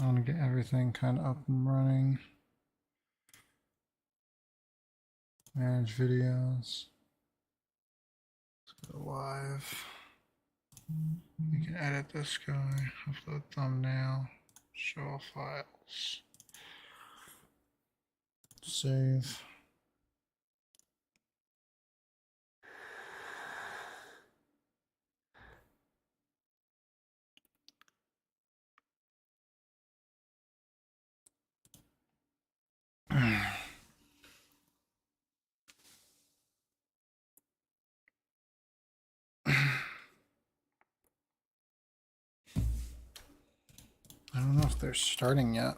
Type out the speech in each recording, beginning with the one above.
I want to get everything kind of up and running. Manage videos. Let's go live. We can edit this guy, upload thumbnail, show all files, save. I don't know if they're starting yet.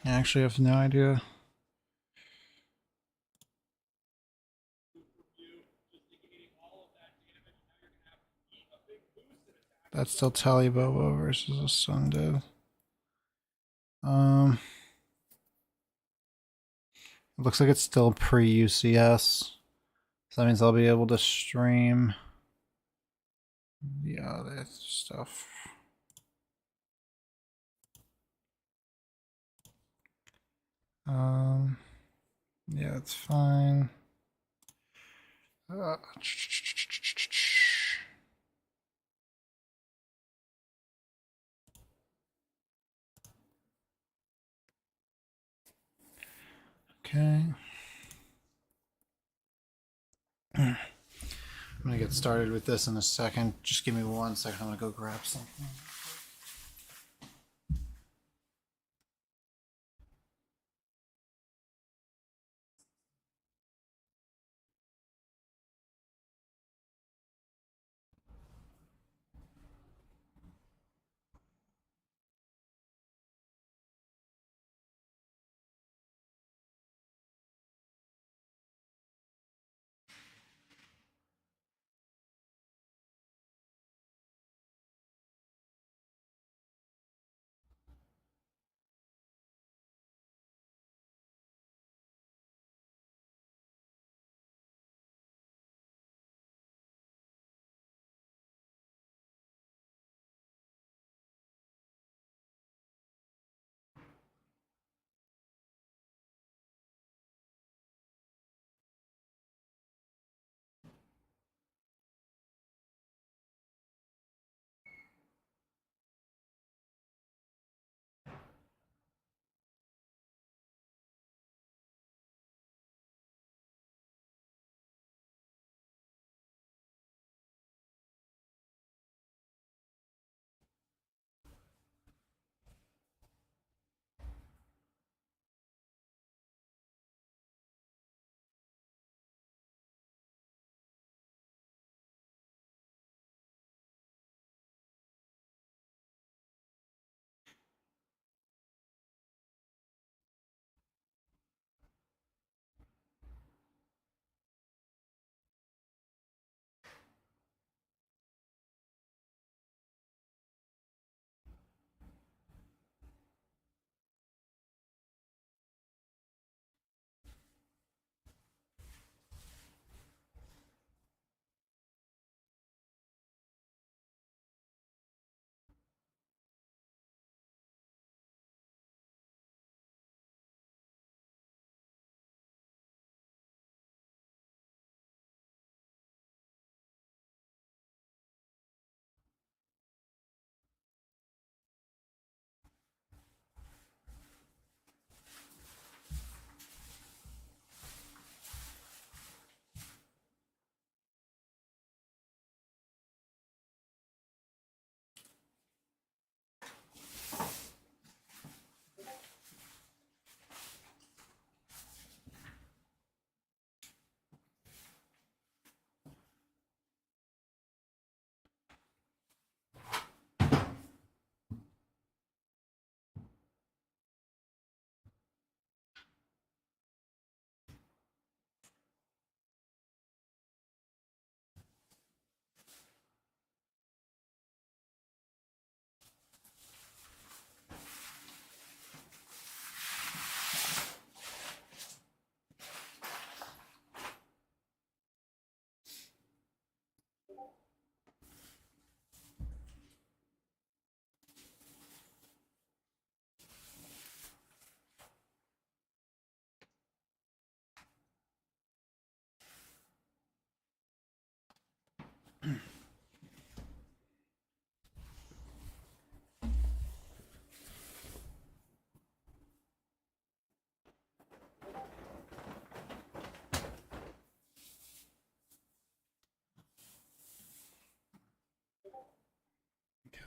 I actually have no idea. That's still Talibobo versus a Sundev. It looks like it's still pre-UCS. So that means I'll be able to stream the other stuff. Yeah, it's fine. Okay. I'm gonna get started with this in a second. Just give me 1 second. I'm gonna go grab something.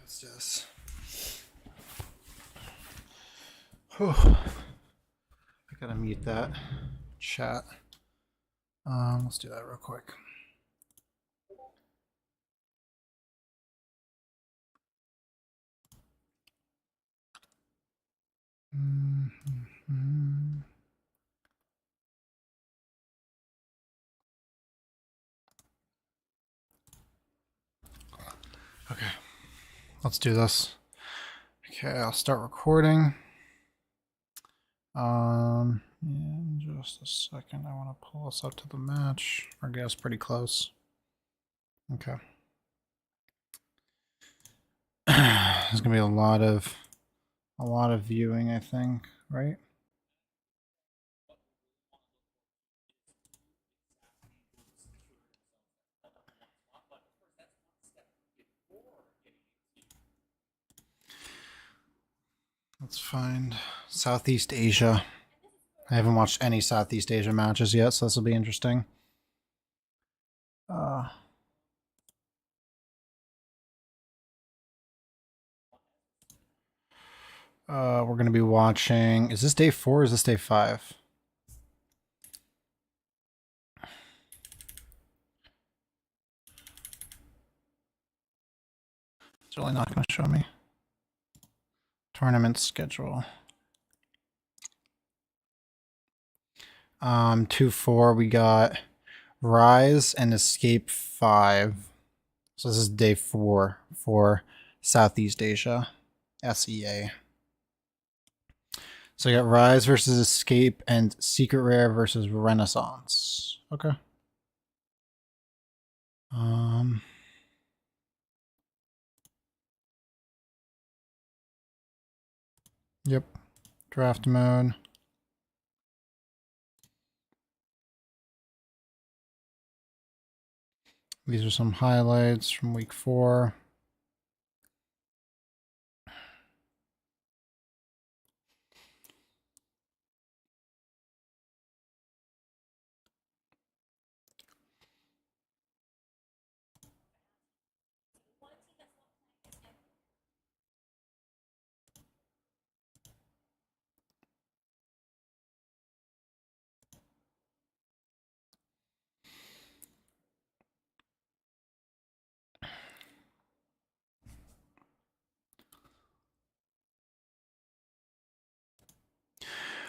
let's do this. Whew. I gotta mute that chat. Let's do that real quick. Okay, let's do this. Okay, I'll start recording. In just a second, I want to pull us up to the match. Our guy's pretty close. Okay. There's gonna be a lot of viewing, I think, right? Let's find Southeast Asia. I haven't watched any Southeast Asia matches yet, so this will be interesting. We're going to be watching... Is this day 4 or is this day 5? It's really not going to show me. Tournament schedule. 2-4, we got Rise and Escape 5. So this is day 4 for Southeast Asia, SEA. So you got Rise versus Escape and Secret Rare versus Renaissance. Okay. Yep. Draft mode. These are some highlights from week 4.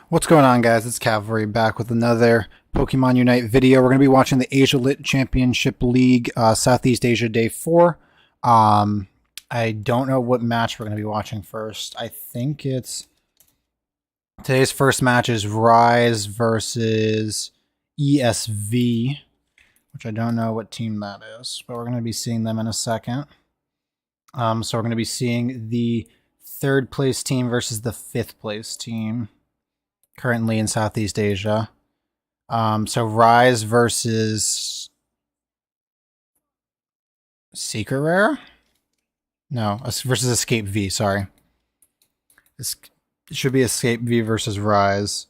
What's going on, guys? It's Cavalry back with another Pokemon Unite video. We're going to be watching the Asia Lit Championship League Southeast Asia Day 4. I don't know what match we're going to be watching first. I think it's... Today's first match is Rise versus ESV, which I don't know what team that is, but we're going to be seeing them in a second. So we're going to be seeing the 3rd place team versus the 5th place team currently in Southeast Asia. So Rise versus Secret Rare? No, versus Escape V, sorry. It should be Escape V versus Rise.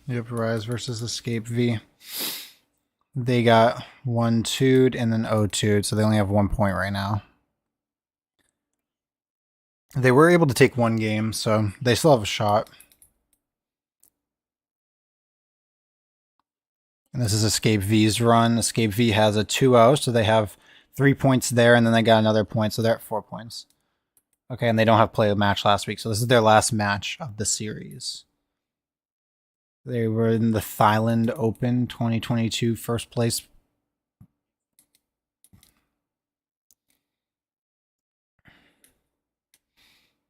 Yep, Rise versus Escape V. They got 1-2'd and then 0-2'd, so they only have 1 point right now. They were able to take 1 game, so they still have a shot. And this is Escape V's run. Escape V has a 2-0, so they have 3 points there, and then they got another point, so they're at 4 points. Okay, and they don't have played a match last week, so this is their last match of the series. They were in the Thailand Open 2022 first place.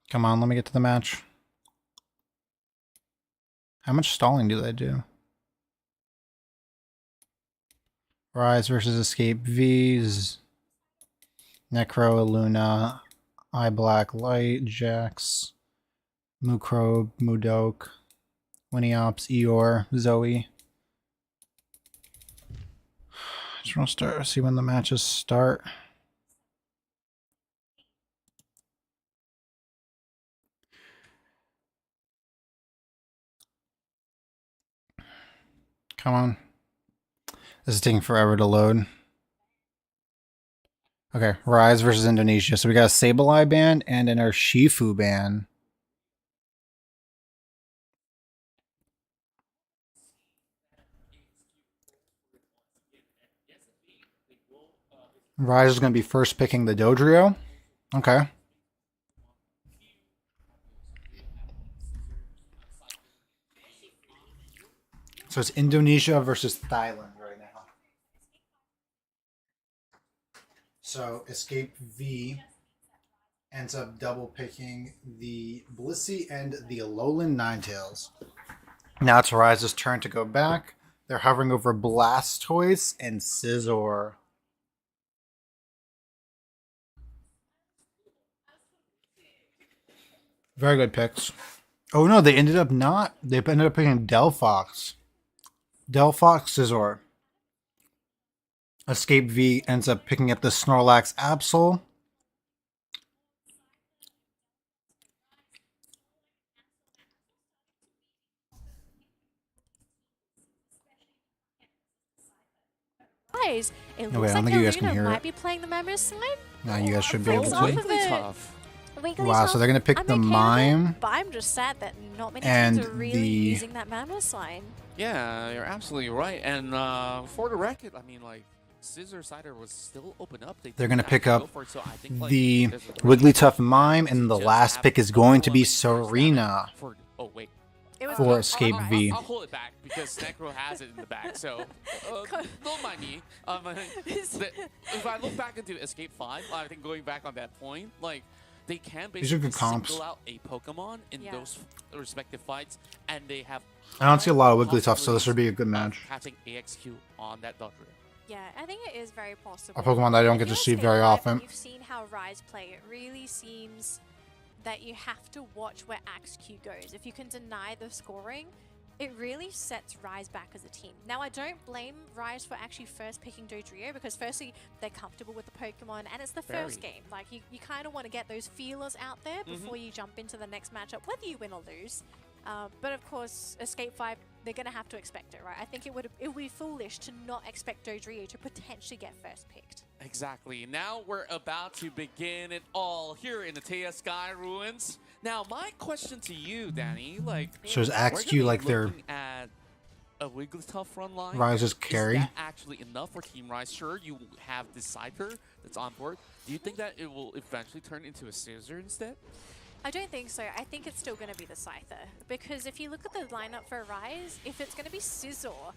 Come on, let me get to the match. How much stalling do they do? Rise versus Escape V's. Necro, Luna, Eye Black Light, Jax. Mukrobe, Mudok, Winniops, Eeyore, Zoe. Just want to see when the matches start. Come on. This is taking forever to load. Okay, Rise versus Indonesia. So we got a Sableye ban and an Urshifu ban. Rise is going to be first picking the Dodrio. Okay. So it's Indonesia versus Thailand right now. So Escape V ends up double picking the Blissey and the Alolan Ninetales. Now it's Rise's turn to go back. They're hovering over Blastoise and Scizor. Very good picks. Oh no, they ended up not. They ended up picking Delphox. Delphox, Scizor. Escape V ends up picking up the Snorlax Absol. It looks like Arena might be playing the Mammoth side. No, you guys should be able to. Tough. Wow, so they're going to pick the Mime. But I'm just sad that not many teams are really using that Mammoth sign. Yeah, you're absolutely right. And for the record, I mean, like, Scissor Cider was still open up. They're going to pick up so I think, like, the Wigglytuff Mime, and the last pick is going to be Serena for Escape V. I'll hold it back because Necro has it in the back, so don't mind me. If I look back into Escape 5, I think going back on that point, like, they can basically single out a Pokemon in those respective fights, and they have. I don't see a lot of Wigglytuff, so this would be a good match. Catching AXQ on that Dodrio. Yeah, I think it is very possible. A Pokemon that I don't get to see very often. You've seen how Rise play. It really seems that you have to watch where AXQ goes. If you can deny the scoring, it really sets Rise back as a team. Now, I don't blame Rise for actually first picking Dodrio because firstly, they're comfortable with the Pokemon and it's the first game. Like, you kind of want to get those feelers out there before you jump into the next matchup, whether you win or lose. But of course, Escape 5, they're going to have to expect it, right? I think it would be foolish to not expect Dodrio to potentially get first picked. Exactly. Now we're about to begin it all here in the Tea Sky Ruins. Now, my question to you, Danny, like, so is AXQ like their at a Wigglytuff run line? Rise's carry? Is that actually enough for Team Rise? Sure, you have the Scyther that's on board. Do you think that it will eventually turn into a Scissor instead? I don't think so. I think it's still going to be the Scyther. Because if you look at the lineup for Rise, if it's going to be Scizor,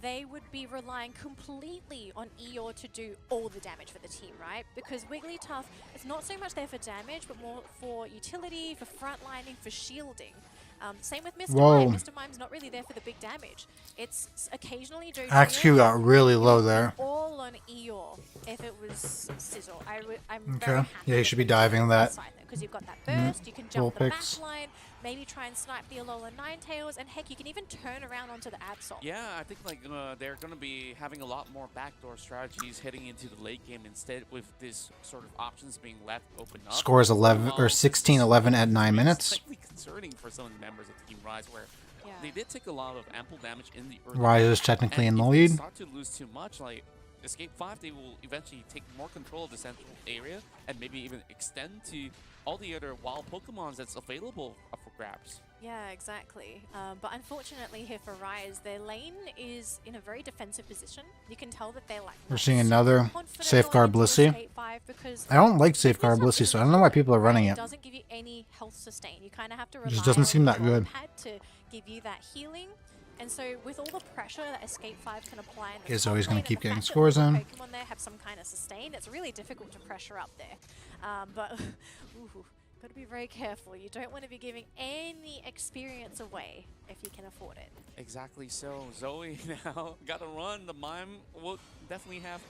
they would be relying completely on Eeyore to do all the damage for the team, right? Because Wigglytuff is not so much there for damage, but more for utility, for frontlining, for shielding. Same with Mr. Mime. Mr. Mime's not really there for the big damage. It's occasionally Dodrio. AXQ got really low there. All on Eeyore if it was Scizor. I'm very happy. Yeah, you should be diving that. Because you've got that burst, you can jump the back line, maybe try and snipe the Alolan Ninetales, and heck, you can even turn around onto the Absol. Yeah, I think like they're going to be having a lot more backdoor strategies heading into the late game instead, with this sort of options being left open up. Score is 11 or 16-11 at 9 minutes. It's slightly concerning for some of the members of Team Rise, where they did take a lot of ample damage in the early Rise is technically in the lead. Start to lose too much, like Escape 5, they will eventually take more control of the central area and maybe even extend to all the other wild Pokemons that's available for grabs. Yeah, exactly. But unfortunately here for Rise, their lane is in a very defensive position. You can tell that they're like... We're seeing another Safeguard Blissey. I don't like Safeguard Blissey, so I don't know why people are running it. It doesn't give you any health sustain. You kind of have to rely it just doesn't seem that good. To give you that healing. And so with all the pressure that Escape 5 can apply... Is always going to keep getting scores in. Pokemon there have some kind of sustain. It's really difficult to pressure up there. But... Got to be very careful. You don't want to be giving any experience away if you can afford it. Exactly so. Zoe now got to run. The Mime will definitely have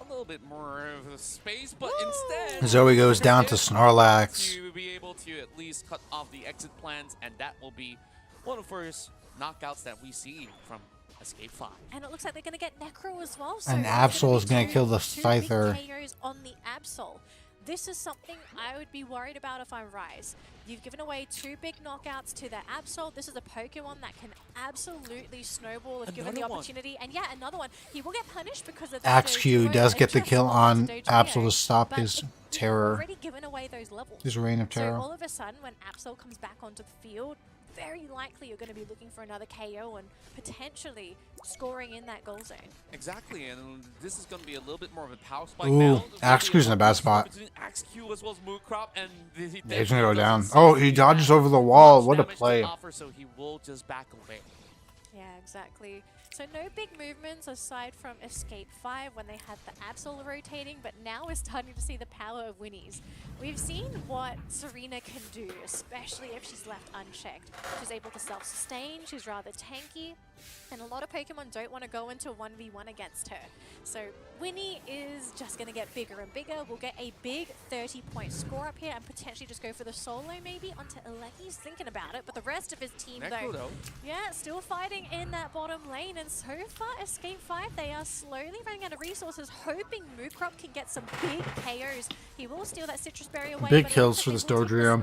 a a little bit more of space, but instead Zoe goes down to Snorlax. to be able to at least cut off the exit plans, and that will be one of the first knockouts that we see from Escape 5. And it looks like they're going to get Necro as well. So And it's Absol is gonna going be to kill the two big Scyther. KOs on the Absol. This is something I would be worried about if I'm Rise. You've given away 2 big knockouts to the Absol. This is a Pokemon that can absolutely snowball if given the opportunity. And yeah, another one. He will get punished because of that. Axew does get the kill on Absol to stop his terror. Already given away those levels. His reign of terror. So all of a sudden, when Absol comes back onto the field, very likely you're going to be looking for another KO and potentially scoring in that goal zone. Exactly, and this is going to be a little bit more of a power spike Ooh, now. Axew's in a bad spot. Between Axew as well as Moocrop, and He's going to go down. Oh, he dodges over the wall. What a play. So he will just back away. Yeah, exactly. So no big movements aside from Escape 5 when they had the Absol rotating, but now we're starting to see the power of Winnie's. We've seen what Serena can do, especially if she's left unchecked. She's able to self-sustain, she's rather tanky, and a lot of Pokemon don't want to go into 1v1 against her. So Winnie is just going to get bigger and bigger. We'll get a big 30-point score up here and potentially just go for the solo maybe onto Aleki's thinking about it, but the rest of his team though, yeah, still fighting in that bottom lane, and so far Escape 5, they are slowly running out of resources, hoping Moocrop can get some big KOs. He will steal that Citrus Berry away. Big kills for the Dodrio.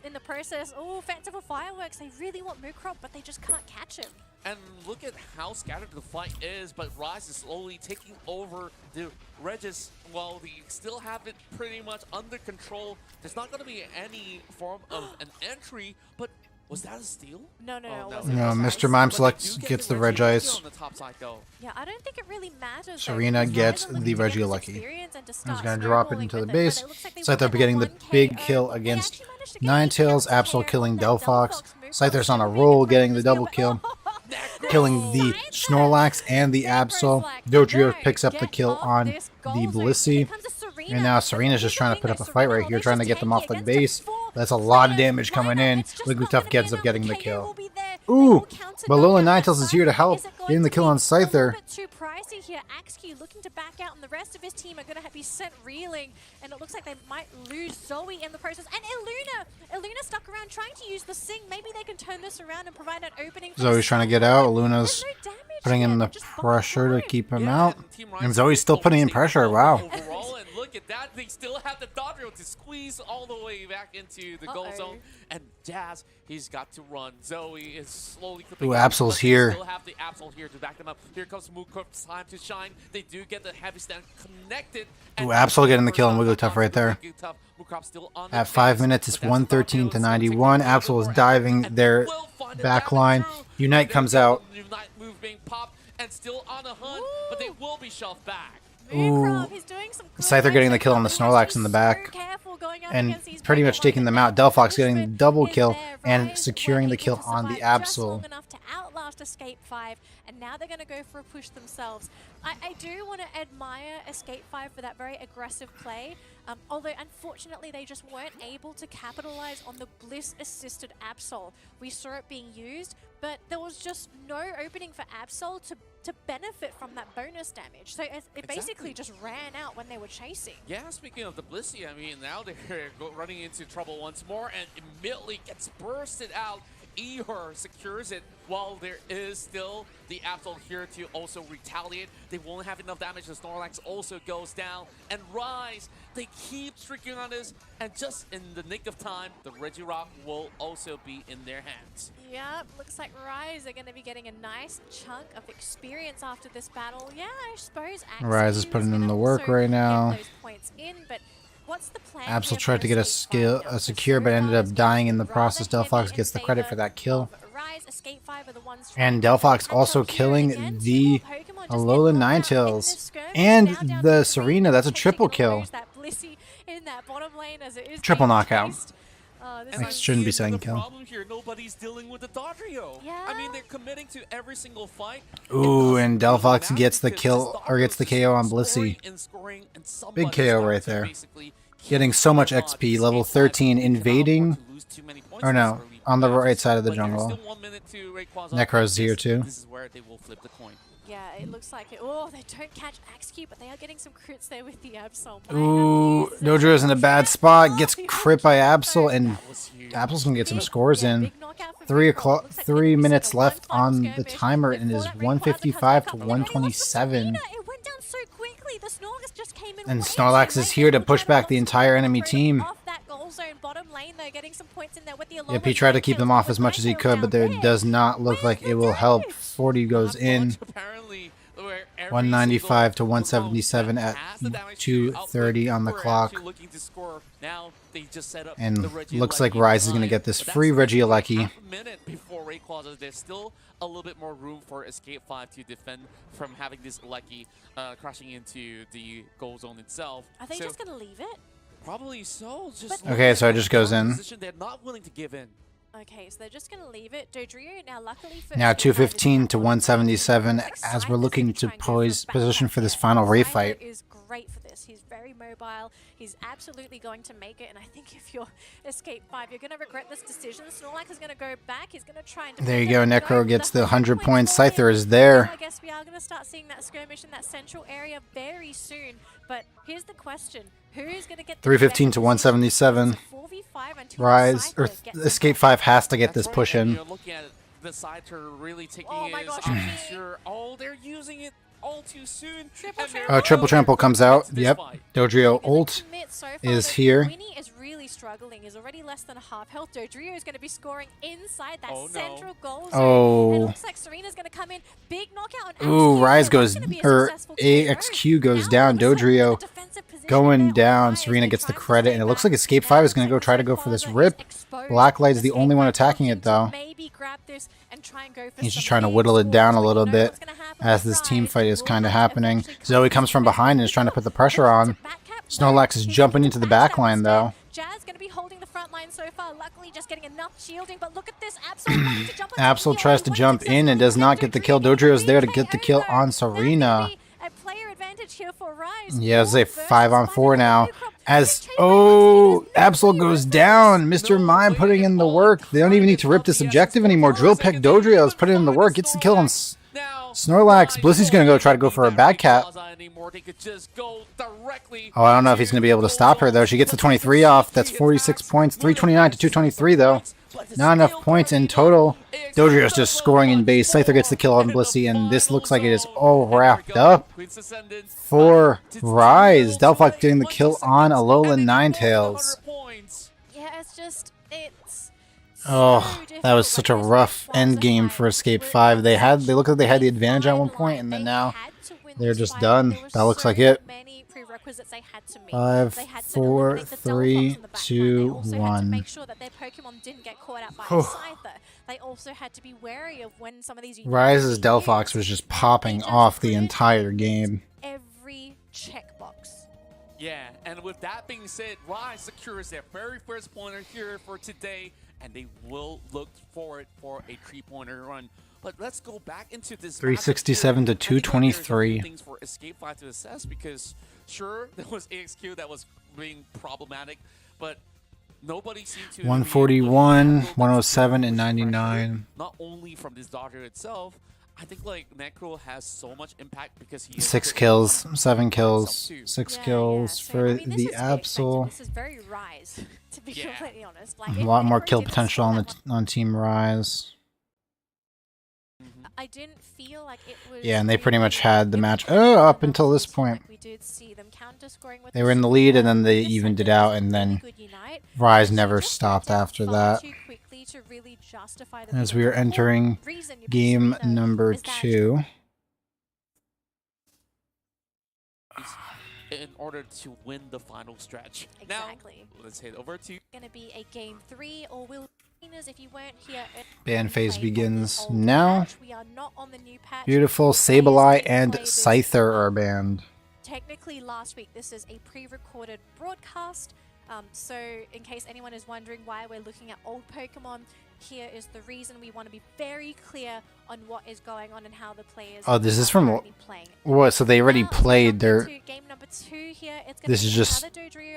In the process, oh, Fanciful Fireworks, they really want Moocrop, but they just can't catch him. And look at how scattered the fight is, but Rise is slowly taking over the Regis while they still have it pretty much under control. There's not going to be any form of an entry, but was that a steal? No, Mr. Mime selects, gets the Regice. Yeah, I don't think it really matters. Serena gets the Regieleki. He's going to drop it into the base. Scyther getting the big kill against Ninetales. Absol killing Delphox. Scyther's on a roll, getting the double kill. Killing the Snorlax and the Absol. Dodrio picks up the kill on the Blissey. And now Serena's just trying to put up a fight right here, trying to get them off the base. That's a lot of damage coming in. Wigglytuff gets up getting the kill. Ooh, but Lola Ninetales is here to help, getting the kill on Scyther. Too pricey here. Axew looking to back out, and the rest of his team are going to be sent reeling. And it looks like they might lose Zoe in the process. And Illuna stuck around trying to use the Sing. Maybe they can turn this around and provide an opening. Zoe's trying to get out. Luna's putting in the pressure to keep him out. And Zoe's still putting in pressure. Wow. Look at that, they still have the Dodrio to squeeze all the way back into the goal zone. And Jazz, he's got to run. Zoe is slowly clipping. Ooh, Absol's here. Still have the Absol here to back them up. Here comes Moocrop's time to shine. They do get the heavy stand connected. Ooh, Absol getting the kill on Wigglytuff right there. At 5 minutes, it's 113 to 91. Absol is diving their back line. Unite comes out. Unite move being popped and still on a hunt, but they will be shoved back. Ooh, Scyther getting the kill on the Snorlax in the back and pretty much taking them out. Delphox getting the double kill and securing the kill on the Absol. Escape 5, and now they're going to go for a push themselves. I do want to admire Escape 5 for that very aggressive play, although unfortunately they just weren't able to capitalize on the Bliss-assisted Absol. We saw it being used, but there was just no opening for Absol to benefit from that bonus damage. So it basically just ran out when they were chasing. Yeah, speaking of the Blissey, I mean, now they're running into trouble once more and immediately gets bursted out. Ehur secures it while there is still the Absol here to also retaliate. They won't have enough damage. The Snorlax also goes down. And Rise, they keep streaking on this. And just in the nick of time, the Regirock will also be in their hands. Yep, looks like Rise are going to be getting a nice chunk of experience after this battle. Yeah, I suppose Rise is putting in the work right now. Those points in, but what's the plan? Absol tried to get a secure, but ended up dying in the process. Delphox gets the credit for that kill. And Delphox also killing the Alola Ninetales and the Serena. That's a triple kill. Triple knockout. I shouldn't be saying kill. Problem here, nobody's dealing with the Dodrio. Yeah. I mean, they're committing to every single fight. Ooh, and Delphox gets the kill, or gets the KO on Blissey. Big KO right there. Getting so much XP. Level 13, invading. Or no, on the right side of the jungle. Necro's here too. This is where they will flip the coin. Yeah, it looks like it. Oh, they don't catch Axq, but they are getting some crits there with the Absol. Ooh, Dodrio's in a bad spot. Gets crit by Absol, and Absol's gonna get some scores in. 3 minutes left on the timer, and it is 155 to 127. And Snorlax is here to push back the entire enemy team. Yep, he tried to keep them off as much as he could, but it does not look like it will help. 40 goes in. 195 to 177 at 2:30 on the clock. And looks like Rise is going to get this free Regieleki. There's still a little bit more room for Escape 5 to defend from having this Lecky crashing into the goal zone itself. Are they just going to leave it? Probably so. Okay, so it just goes in. They're not willing to give in. Okay, so they're just going to leave it. Dodrio now, luckily for 215 to 177 as we're looking to position for this final refight. Is great for this. He's very mobile. He's absolutely going to make it. And I think if you're Escape 5, you're going to regret this decision. Snorlax is going to go back. He's going to try and... There you go. Necro gets the 100 points. Scyther is there. I guess we are going to start seeing that skirmish in that central area very soon. But here's the question. Who's going to get... 315 to 177. Rise, or Escape 5 has to get this push in. You're looking at the side turn really taking they're using it all too soon. Triple trample comes out. Yep. Dodrio ult is here. Winnie is really struggling. He's already less than half health. Dodrio is going to be scoring inside that central goal zone. And it looks like Serena's going to come in. Big knockout on Ooh, Rise goes, or AXQ goes down. Dodrio going down. Serena gets the credit, and it looks like Escape 5 is going to try to go for this rip. Blacklight is the only one attacking it, though. He's just trying to whittle it down a little bit as this team fight is kind of happening. Zoe comes from behind and is trying to put the pressure on. Snorlax is jumping into the back line, though. Jazz going to be holding the front line so far. Luckily, just getting enough shielding. But look at this. Absol tries to jump in and does not get the kill. Dodrio's there to get the kill on Serena. Yeah, it's a 5-on-4 now. As Absol goes down. Mr. Mime putting in the work. They don't even need to rip this objective anymore. Drill Peck Dodrio is putting in the work. Gets the kill on Snorlax. Blissy's gonna try to go for a bad cat. Oh, I don't know if he's gonna be able to stop her though. She gets the 23 off. That's 46 points. 329 to 223 though. Not enough points in total. Dodrio's just scoring in base. Scyther gets the kill on Blissey, and this looks like it is all wrapped up for Rise. Delphox getting the kill on Alolan Ninetales. Yeah, it's Oh, that was such a rough end game for Escape 5. They looked like they had the advantage at one point, and then now they're just done. That looks like it. 5, 4, 3, 2, 1. Make sure that their Pokemon didn't get caught out by Scyther. They also had to be wary of when some of these Rise's Delphox was just popping off the entire game. Every checkbox. Yeah, and with that being said, Rise secures their very first pointer here for today, and they will look forward for a 3-pointer run. But let's go back into this 367 to 223. Things for Escape 5 to assess, because sure, there was AXQ that was being problematic, but nobody seemed to 141, 107, and 99. Not only from this Dodger itself, I think like Necro has so much impact because he 6 kills, 7 kills, 6 kills for the Absol. This is very Rise, to be completely honest. Like, a lot more kill potential on Team Rise. I didn't feel like it was. Yeah, and they pretty much had the match up until this point. We did see them counter scoring with they were in the lead, and then they evened it out, and then Rise never stopped after that. As we are entering game number 2. In order to win the final stretch. Exactly. Now, let's head over to gonna be a game 3, or will if you weren't here. Ban phase begins now. We are not on the new patch. Beautiful. Sableye and Scyther are banned. Technically, last week this is a pre-recorded broadcast. So in case anyone is wondering why we're looking at old Pokemon, here is the reason. We want to be very clear on what is going on and how the players this is from what? So they already played their game number 2 here. This is just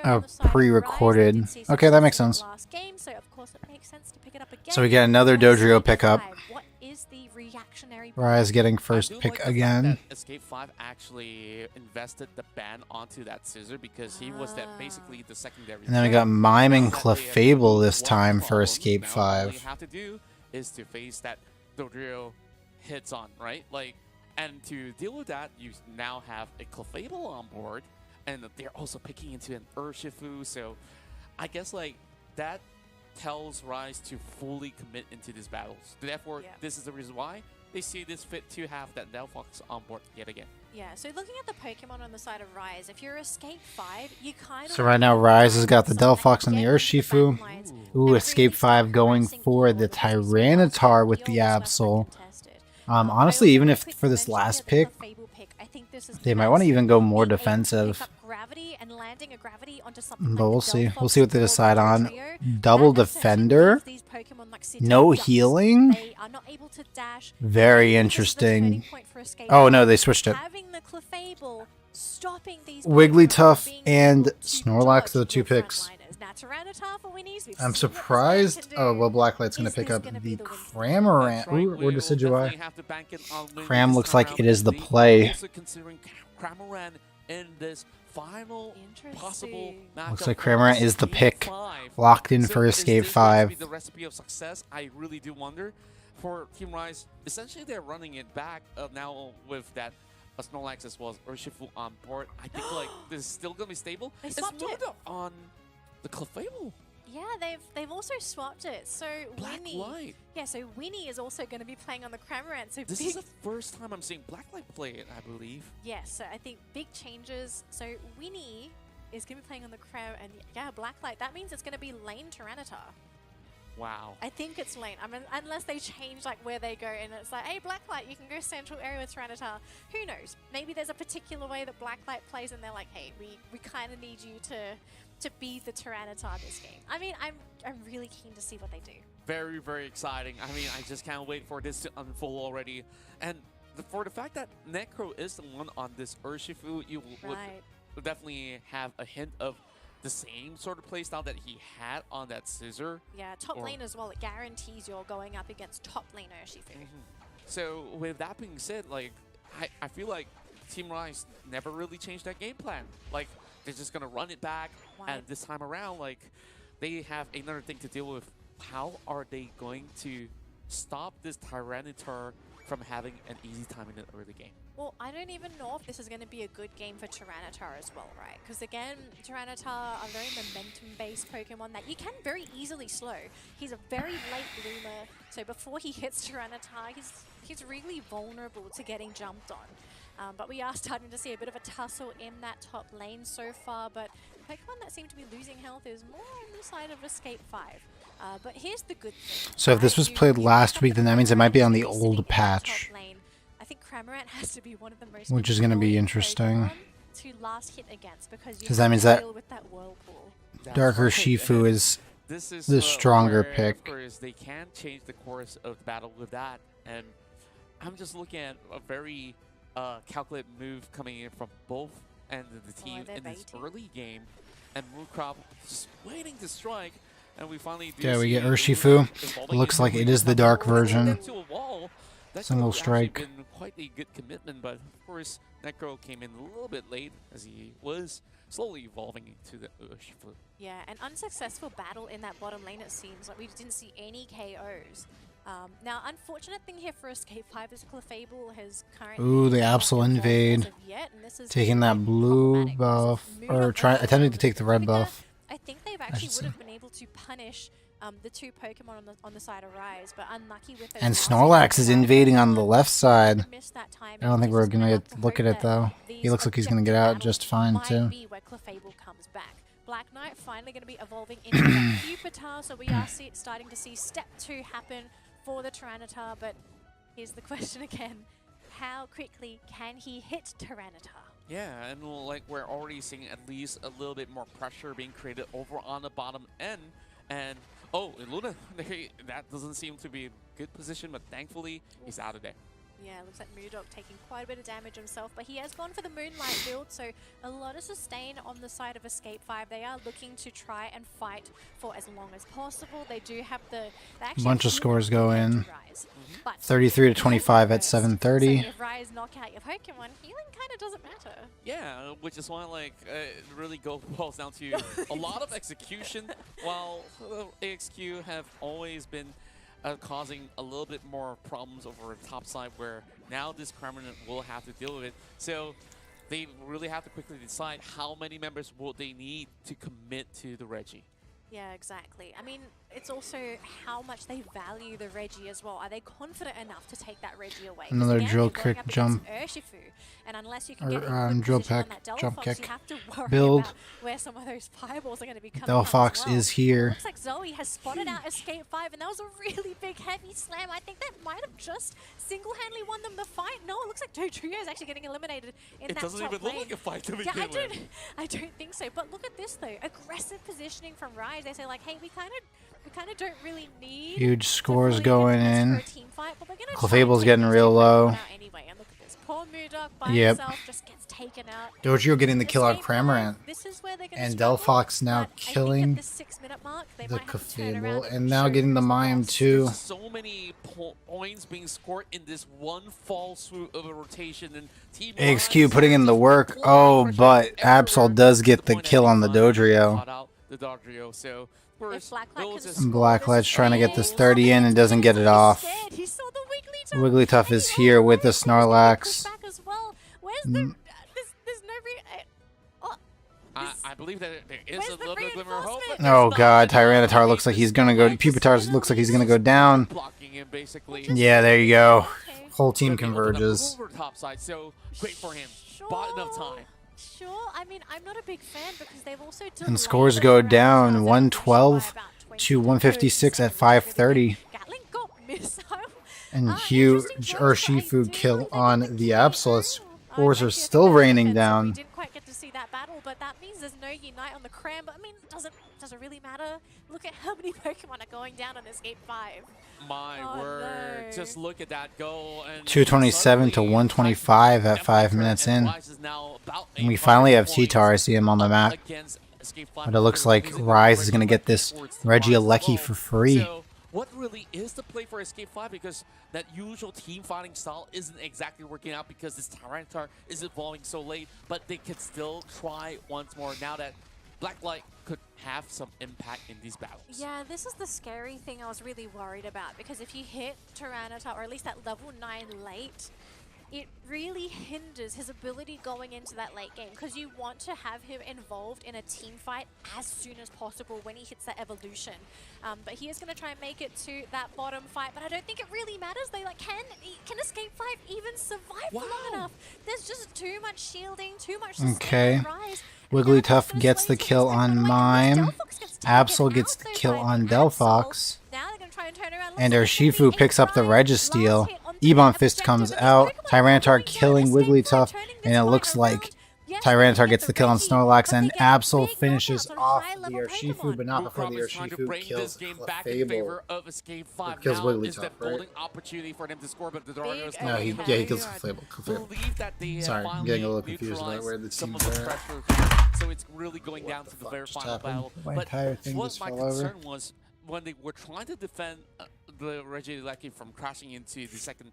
a pre-recorded. Okay, that makes sense. Last game, so of course it makes sense to pick it up again. So we get another Dodrio pickup. What is the reactionary. Rise getting first pick again. Escape 5 actually invested the ban onto that scissor because he was basically the secondary. And then we got Mime and Clefable this time for Escape 5. All you have to do is to face that Dodrio hits on, right? Like, and to deal with that, you now have a Clefable on board, and they're also picking into an Urshifu, so I guess like that tells Rise to fully commit into these battles. Therefore, this is the reason why they see this fit to have that Delphox on board yet again. Yeah, so looking at the Pokemon on the side of Rise, if you're Escape 5, you kind of... So right now Rise has got the Delphox and the Urshifu. Ooh, Escape 5 going for the Tyranitar with the Absol. Honestly, even if for this last pick, they might want to even go more defensive. But we'll see. We'll see what they decide on. Double Defender? No healing? Very interesting. Oh no, they switched it. Wigglytuff and Snorlax are the 2 picks. I'm surprised. Oh, well, Blacklight's going to pick up the Cramorant. Ooh, or Decidueye. Cram looks like it is the play. Looks like Cramorant is the pick. Locked in for Escape 5. The recipe of success, I really do wonder. For Team Rise, essentially they're running it back now with that Snorlax as well as Urshifu on board. I think like this is still going to be stable. It's moved up on the Clefable. Yeah, they've also swapped it. So Blacklight. Yeah, so Winnie is also going to be playing on the Cramorant. So this is the first time I'm seeing Blacklight play it, I believe. Yes, so I think big changes. So Winnie is going to be playing on the Cram, and yeah, Blacklight. That means it's going to be lane Tyranitar. Wow. I think it's lane. I mean, unless they change like where they go, and it's like, hey, Blacklight, you can go central area with Tyranitar. Who knows? Maybe there's a particular way that Blacklight plays, and they're like, hey, we kind of need you to be the Tyranitar this game. I mean, I'm really keen to see what they do. Very, very exciting. I mean, I just can't wait for this to unfold already. And for the fact that Necro is the one on this Urshifu, you would definitely have a hint of the same sort of playstyle that he had on that scissor. Yeah, top lane as well. It guarantees you're going up against top lane Urshifu. So with that being said, like I feel like Team Rise never really changed that game plan. Like they're just gonna run it back, and this time around, like they have another thing to deal with. How are they going to stop this Tyranitar from having an easy time in the early game? Well, I don't even know if this is going to be a good game for Tyranitar as well, right? Because again, Tyranitar are very momentum-based Pokemon that you can very easily slow. He's a very late bloomer, so before he hits Tyranitar, he's really vulnerable to getting jumped on. But we are starting to see a bit of a tussle in that top lane so far, but Pokemon that seem to be losing health is more on the side of Escape 5. But here's the good thing. So if this was played last week, then that means it might be on the old patch. I think Cramorant has to be one of the most, which is going to be interesting. To last hit against, because that means that with that whirlpool. Darker Shifu is the stronger pick. They can change the course of the battle with that, and I'm just looking at a very calculated move coming in from both ends of the team in this early game, and Moonkrop just waiting to strike. And we finally do we get Urshifu. It looks like it is the dark version. Single strike. Been quite a good commitment, but of course Necro came in a little bit late as he was slowly evolving into the Urshifu. Yeah, an unsuccessful battle in that bottom lane, it seems. Like we didn't see any KOs. Now, unfortunate thing here for Escape 5 is Clefable has currently... Ooh, the Absol invade. Taking that blue buff, or attempting to take the red buff. I think they've actually would have been able to punish the 2 Pokemon on the side of Rise, but unlucky with those. And Snorlax is invading on the left side. I don't think we're going to look at it though. He looks like he's going to get out just fine too. Where Clefable comes back. Black Knight finally going to be evolving into that Pupitar, so we are starting to see step 2 happen for the Tyranitar, but here's the question again. How quickly can he hit Tyranitar? Yeah, and like we're already seeing at least a little bit more pressure being created over on the bottom end. And oh, Luna, that doesn't seem to be a good position, but thankfully he's out of there. Yeah, looks like Moondog taking quite a bit of damage himself, but he has gone for the Moonlight build, so a lot of sustain on the side of Escape 5. They are looking to try and fight for as long as possible. They do have the... Bunch of scores go in. But 33 to 25 at 7:30. So if Rise knock out your Pokemon, healing kind of doesn't matter. Yeah, which is why like it really boils down to a lot of execution. While AXQ have always been causing a little bit more problems over the top side, where now this Cramorant will have to deal with it. So they really have to quickly decide how many members will they need to commit to the Reggie. Yeah, exactly. I mean, it's also how much they value the Reggie as well. Are they confident enough to take that Reggie away? Another drill kick jump. Urshifu, and unless you can get drill peck jump kick. You have to worry Build. about where some of those fireballs are going to be coming Delphox from as well. is here. Looks like Zoe has spotted out Escape 5, and that was a really big heavy slam. I think that might have just single-handedly won them the fight. No, it looks like Dodrio is actually getting eliminated in that top lane. It doesn't even look like a fight to begin with. I don't think so. But look at this though, aggressive positioning from Rise. They say like, hey, we kind of don't really need huge scores going in. Clefable's getting real low. Anyway, and look at this. Poor Moondog by Yep. himself just gets taken out. Dodrio getting the kill on Cramorant. This is where they're gonna And struggle, Delphox now but I think killing at the 6-minute mark, they the might have to turn around Clefable. And now show getting the who's Mime boss. too. So many points being scored in this one fall swoop of a rotation, and Team AXQ Rise putting in the work. just Oh, pressure but everywhere Absol does to get the point kill at on the Mime. Dodrio. Caught out the Dodrio. So If Blacklight can those score Blacklight's this trying to get this game, 30 in and doesn't get it he's off. scared. He saw the Wigglytuff is here with the Snorlax. Back as well. Where's the? There's no I believe that there is Where's a the little bit of glimmer of hope. but Oh there's god, not. Tyranitar looks like he's gonna go. Pupitar looks like he's gonna go down. Blocking him basically. Yeah, there you go. Okay. Whole team But he opened up converges. over top side, so great for him. Sure. Bought enough time. Sure. I mean, I'm not a big fan because they've also And scores go down 112 to 156 at 5:30. Gatling got missile. And huge Urshifu kill on the Absol. Scores are still raining down. We didn't quite get to see that battle, but that means there's no Unite on the Cram. But I mean, does it really matter? Look at how many Pokemon are going down on Escape 5. My word. No. Just look at that goal. And 227 to 125 at 5 minutes in. And we finally have T-Tar. I see him on the map. But it looks like Rise is going to get this Regieleki for free. So what really is the play for Escape 5? Because that usual team fighting style isn't exactly working out because this Tyranitar is evolving so late. But they could still try once more now that Blacklight could have some impact in these battles. Yeah, this is the scary thing I was really worried about, because if you hit Tyranitar, or at least that level 9 late, it really hinders his ability going into that late game, because you want to have him involved in a team fight as soon as possible when he hits that evolution. But he is going to try and make it to that bottom fight, but I don't think it really matters. They can Escape 5 even survive long enough? There's just too much shielding, too much sustain. Rise. Wigglytuff gets the kill on Mime. Absol gets the kill on Delphox. And Urshifu picks up the Registeel. Ebon Fist comes out. Tyranitar killing Wigglytuff. And it looks like Tyranitar gets the kill on Snorlax. And Absol finishes off the Urshifu, but not before the Urshifu kills Clefable. Or kills Wigglytuff, right? Opportunity for him to score, but the Dodrio No, he kills Clefable. Sorry, I'm getting a little confused about where the teams are. So it's really going down to the very final battle. My But entire thing what just my fell over. concern was when they were trying to defend the Regieleki from crashing into the second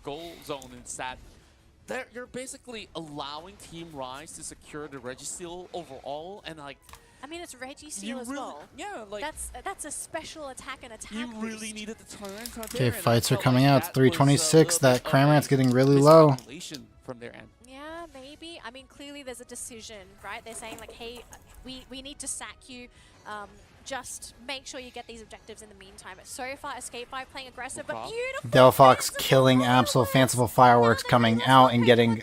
goal zone instead, you're basically allowing Team Rise to secure the Registeel overall, and like, I mean, it's Registeel as well. Yeah, like that's a special attack and attack. you boost. really needed the Tyranitar Okay, there, and I fights are felt coming like out. It's that was a 326. little That bit of Cramorant's a getting really low. miscalculation from their end. Yeah, maybe. I mean, clearly there's a decision, right? They're saying like, hey, we need to sack you. Just make sure you get these objectives in the meantime. So far, Escape 5 playing aggressive, but beautiful. Delphox killing Absol. Fanciful Fireworks coming out and getting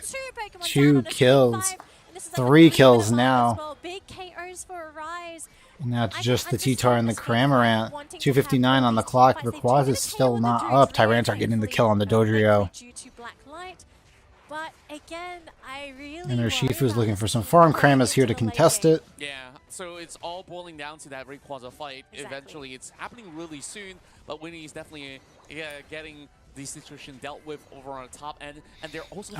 2 kills. 3 kills now. Big KOs for Rise. And now it's just the T-Tar and the Cramorant. 2:59 on the clock. Rayquaza is still not up. Tyranitar getting the kill on the Dodrio. But again, I really And Urshifu's looking for some farm. Cram is here to contest it. Yeah, so it's all boiling down to that Rayquaza fight. Exactly. Eventually, it's happening really soon, but Winnie's definitely getting the situation dealt with over on the top end, and they're also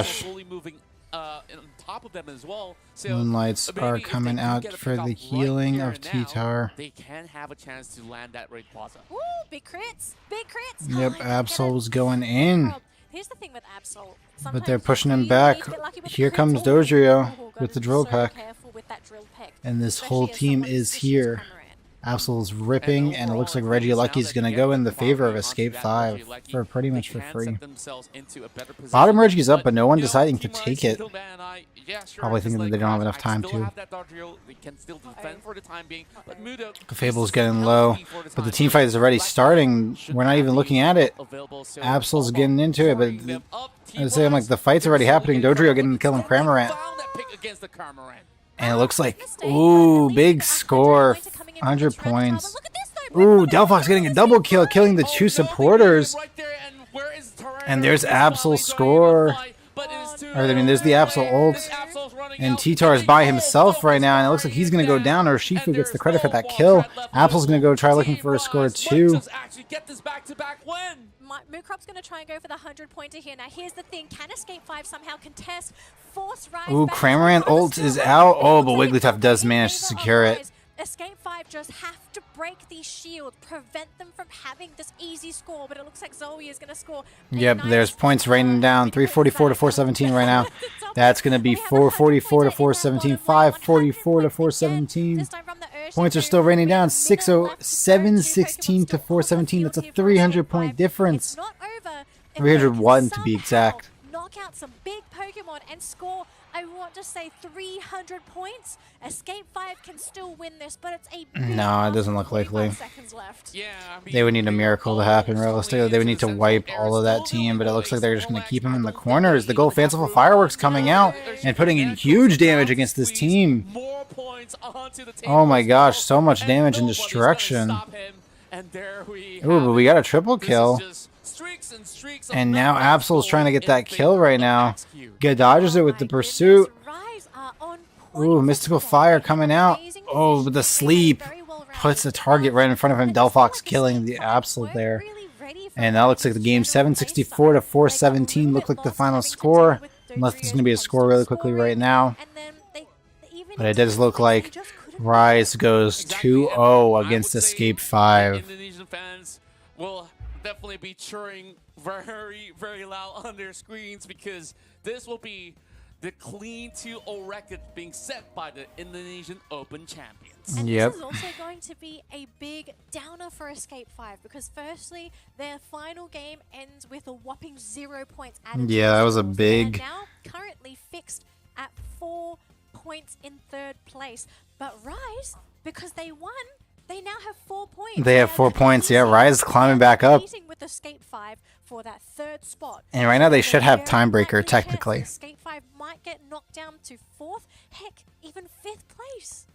slowly moving on top of them as well. So Moonlights are coming out for the healing of T-Tar. They can have a chance to land that Raid Plaza. Ooh, big crits, big crits. Yep, Absol's going in. Here's the thing with Absol. But they're pushing him back. Here comes Dodrio with the drill peck. And this whole team is here. Absol's ripping, and it looks like Reggie Lucky's going to go in the favor of Escape 5 for pretty much for free. Bottom Reggie's up, but no one deciding to take it. Probably thinking that they don't have enough time to. Fable's getting low, but the team fight is already starting. We're not even looking at it. Absol's getting into it, but I say, I'm like, the fight's already happening. Dodrio getting killing Cramorant. And it looks like, ooh, big score, 100 points. Ooh, Delphox getting a double kill, killing the 2 supporters. And there's Absol's score. Or, I mean, there's the Absol ult. And T-Tar is by himself right now, and it looks like he's going to go down, or Shifu gets the credit for that kill. Absol's going to go try looking for a score 2. Mookrop's going to try and go for the 100-pointer here. Now, here's the thing. Can Escape 5 somehow contest? Force Rise. Ooh, Cramorant ult is out. Oh, but Wigglytuff does manage to secure it. Escape 5 just have to break these shields, prevent them from having this easy score, but it looks like Zoe is going to score. Yep, there's points raining down. 344 to 417 right now. That's going to be 444 to 417, 544 to 417. Points are still raining down. 716 to 417. That's a 300-point difference. 301 to be exact. Knock out some big Pokemon and score, I want to say, 300 points. Escape 5 can still win this, but it's a big no, it doesn't look likely. Yeah, I mean, they would need a miracle to happen, realistically. They would need to wipe all of that team, but it looks like they're just going to keep him in the corners. The Gold Fanciful Fireworks coming out and putting in huge damage against this team. Oh my gosh, so much damage and destruction. Ooh, but we got a triple kill. And now Absol's trying to get that kill right now. Dodges it with the pursuit. Ooh, Mystical Fire coming out. Oh, the sleep puts the target right in front of him. Delphox killing the Absol there. And that looks like the game 764 to 417 looked like the final score. Unless there's going to be a score really quickly right now. But it does look like Rise goes 2-0 against Escape 5. Indonesian fans will definitely be cheering very, very loud on their screens, because this will be the clean 2-0 record being set by the Indonesian Open champions. And this is also going to be a big downer for Escape 5, because firstly, their final game ends with a whopping 0 points added. Yeah, that was a big... They're now currently fixed at 4 points in 3rd place. But Rise, because they won, they now have 4 points. They have 4 points, yeah. Rise is climbing back up. With Escape 5 for that 3rd spot. And right now they should have tiebreaker, technically. Escape 5 might get knocked down to 4th, heck, even 5th place.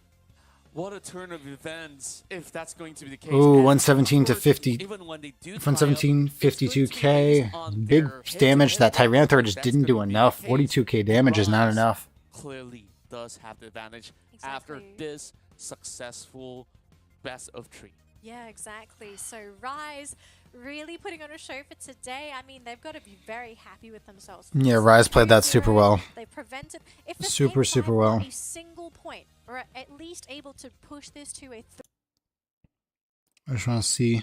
What a turn of events if that's going to be the case. Ooh, 117 to 50. 117, 52k. Big damage. That Tyranitar just didn't do enough. 42k damage is not enough. Clearly does have the advantage after this successful best of 3. Yeah, exactly. So Rise really putting on a show for today. I mean, they've got to be very happy with themselves. Yeah, Rise played that super well. They prevented super well. A single point, or at least able to push this to a. I just want to see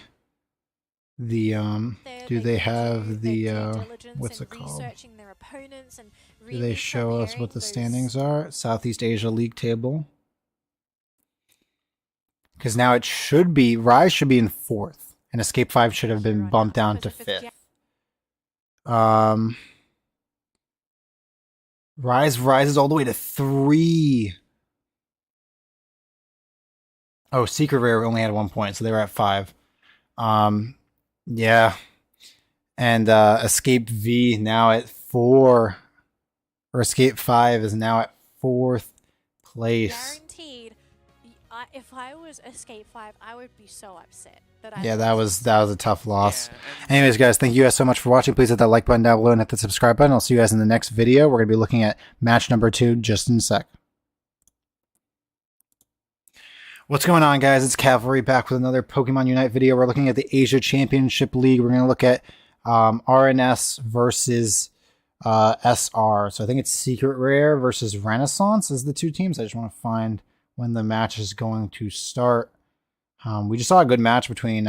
the do they have the what's it called? Their opponents and do they show us what the standings are? Southeast Asia League table. Because now it should be, Rise should be in 4th, and Escape 5 should have been bumped down to 5th. Rise rises all the way to 3. Oh, Secret Rare only had 1 point, so they were at 5. Yeah. And Escape V now at 4. Or Escape 5 is now at 4th place. Guaranteed. If I was Escape 5, I would be so upset. That was a tough loss. Yeah, anyways, guys, thank you guys so much for watching. Please hit that like button down below and hit the subscribe button. I'll see you guys in the next video. We're going to be looking at match number 2 just in a sec. What's going on, guys? It's Cavalry back with another Pokemon Unite video. We're looking at the Asia Championship League. We're going to look at RNS versus SR. So I think it's Secret Rare versus Renaissance is the two teams. I just want to find when the match is going to start. We just saw a good match between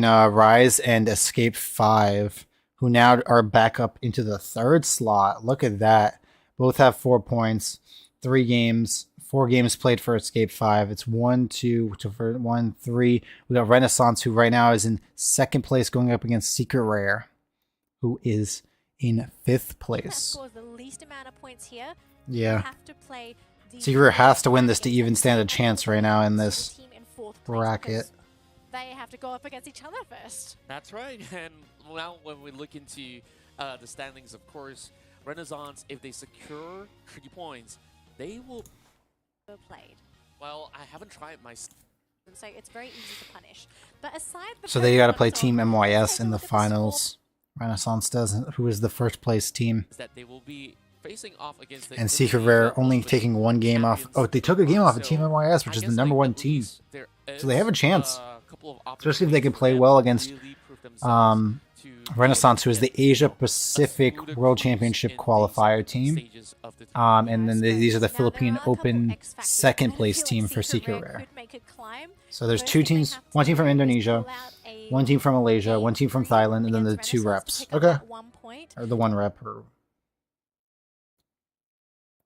Rise and Escape 5, who now are back up into the third slot. Look at that. Both have 4 points, 3 games, 4 games played for Escape 5. It's 1, 2, 1, 3. We got Renaissance, who right now is in second place, going up against Secret Rare, who is in 5th place. That scores the least amount of points here. Yeah. Have to play Secret Rare has to win this to even stand a chance right now in this bracket. They have to go up against each other first. That's right. And now when we look into the standings, of course, Renaissance, if they secure 30 points, they will... Played. Well, I haven't tried myself. So it's very easy to punish. But aside from so they got to play Team MYS in the finals. Renaissance does, who is the first place team. That they will be facing off against the and Secret Rare only taking 1 game off. Oh, they took a game off of Team MYS, which is the #1 team. So they have a chance. Especially if they can play well against Renaissance, who is the Asia Pacific World Championship qualifier team. And then these are the Philippine Open second place team for Secret Rare. So there's 2 teams, 1 team from Indonesia, 1 team from Malaysia, 1 team from Thailand, and then the 2 reps. Okay. Or the 1 rep.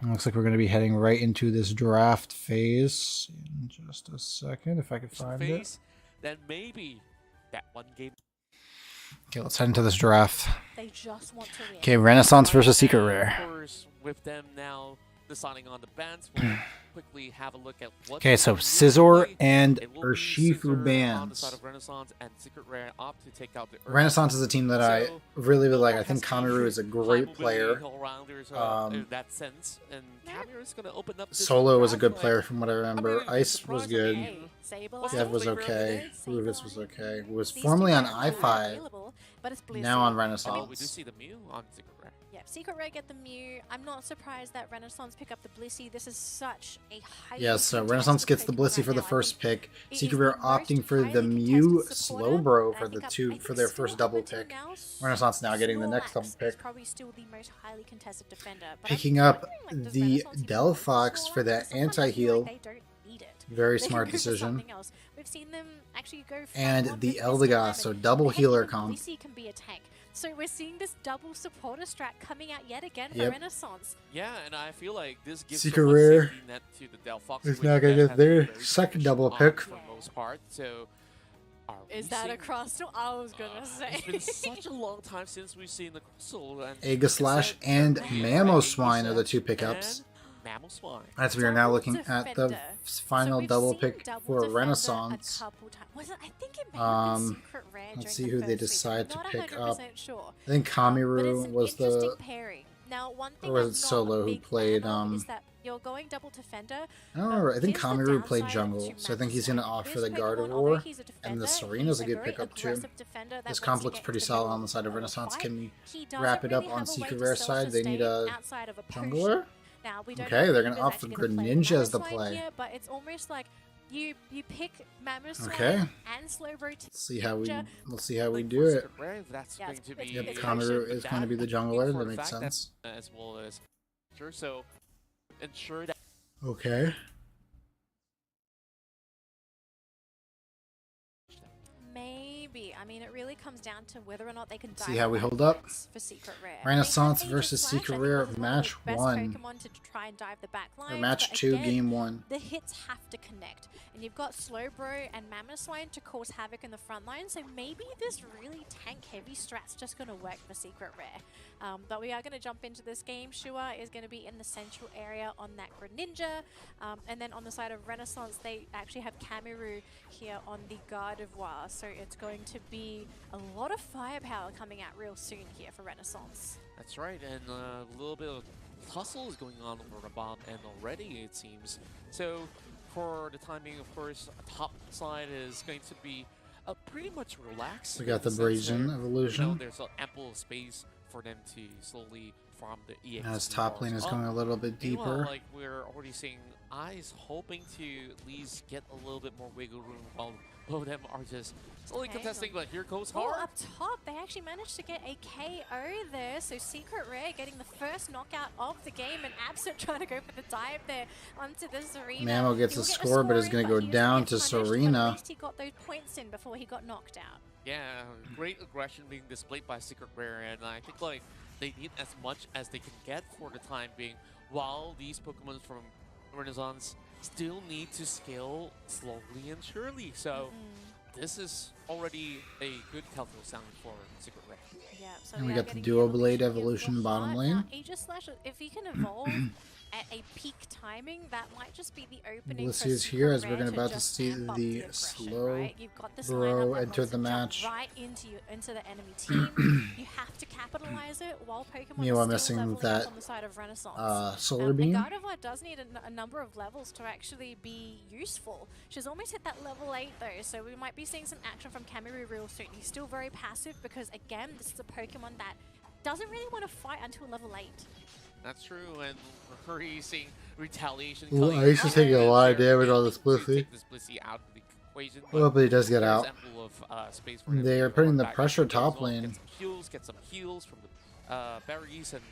Looks like we're going to be heading right into this draft phase in just a second, if I can find it. Then maybe that 1 game. Okay, let's head into this draft. They just want to win. Okay, Renaissance versus Secret Rare. Of course, with them now deciding on the bans, we'll quickly have a look at what. Okay, so Scizor and Urshifu bans. Renaissance is a team that I really like. I think Kamiru is a great player. Solo was a good player from what I remember. Ice was good. Dev was okay. Rufus was okay. Was formerly on I-5, now on Renaissance. We do see the Mew on Secret Rare. Yeah, Secret Rare get the Mew. I'm not surprised that Renaissance pick up the Blissey. This is such a high. Yeah, so Renaissance gets the Blissey for the first pick. Secret Rare opting for the Mew Slowbro for their first double pick. Renaissance now getting the next double pick. Picking up the Delphox for that anti-heal. Very smart decision. We've seen them actually go and the Eldegoss, so double healer comp. Can be a tank. So we're seeing this double supporter strat coming out yet again for Renaissance. Yeah, and I feel like this gives Secret Rare net to the Delphox. Is now going to get their second double pick. For the most part, so is that a Crustle? I was gonna say. It's been such a long time since we've seen the Crustle. Aegislash and Mamoswine are the 2 pickups. As we are now looking at the final double pick for Renaissance. Let's see who they decide to pick up. I think Kamiru was the... Or was it Solo who played... You're going double to Fender. I don't remember. I think Kamiru played jungle, so I think he's going to opt for the Gardevoir. And the Serena's a good pickup too. This comp looks pretty solid on the side of Renaissance. Can we wrap it up on Secret Rare side? They need a jungler? Okay, they're gonna opt for Greninja as the play. But it's almost like you pick Mammoth and Slowbro. We'll see how we do it. Yep, Kamiru is going to be the jungler. That makes sense. As well as so ensure that. Okay. Maybe. I mean, it really comes down to whether or not they can see how we hold up. For Secret Rare. Renaissance versus Secret Rare, match 1. Pokemon to try and dive the back line, or match 2, game 1. The hits have to connect. And you've got Slowbro and Mamoswine to cause havoc in the front line, so maybe this really tank-heavy strat's just going to work for Secret Rare. But we are going to jump into this game. Shua is going to be in the central area on that Greninja. And then on the side of Renaissance, they actually have Kamiru here on the Gardevoir. So it's going to be a lot of firepower coming out real soon here for Renaissance. That's right, and a little bit of tussle is going on over the bottom end already, it seems. So for the timing, of course, top side is going to be pretty much relaxed. We got the Brazen evolution. There's ample space for them to slowly farm the EX. As top lane is going a little bit deeper. Like we're already seeing Eyes hoping to at least get a little bit more wiggle room while both of them are just slowly contesting, but here goes Oh, Hard. up top, they actually managed to get a KO there. So Secret Rare getting the first knockout of the game, and Absent trying to go for the dive there onto the Serena. Mamo gets a score, but is going to go down to Serena. At least he got those points in before he got knocked out. Yeah, great aggression being displayed by Secret Rare, and I think like they need as much as they can get for the time being, while these Pokemon from Renaissance still need to scale slowly and surely. So this is already a good telltale sign for Secret Rare. Yeah, so And we got the Duo Blade evolution bottom lane. Aegis Slash, if he can evolve at a peak timing, that might just be the opening. Blissey is here as we're about to see the slow bro enter the match. Right into the enemy team. You have to capitalize it while Pokemon Meanwhile, is missing still that on the side of Renaissance. Solar Beam. Gardevoir does need a number of levels to actually be useful. She's almost hit that level 8 though, so we might be seeing some action from Cameru real soon. He's still very passive because, again, this is a Pokemon that doesn't really want to fight until level 8. That's true, and we're seeing retaliation. Ooh, I used to take a lot of damage on this Blissey. Take this Blissey out of the equation. Well, but he does get out. Space for him They to are putting run the back pressure into the top zone, lane. Get some heals from the berries, and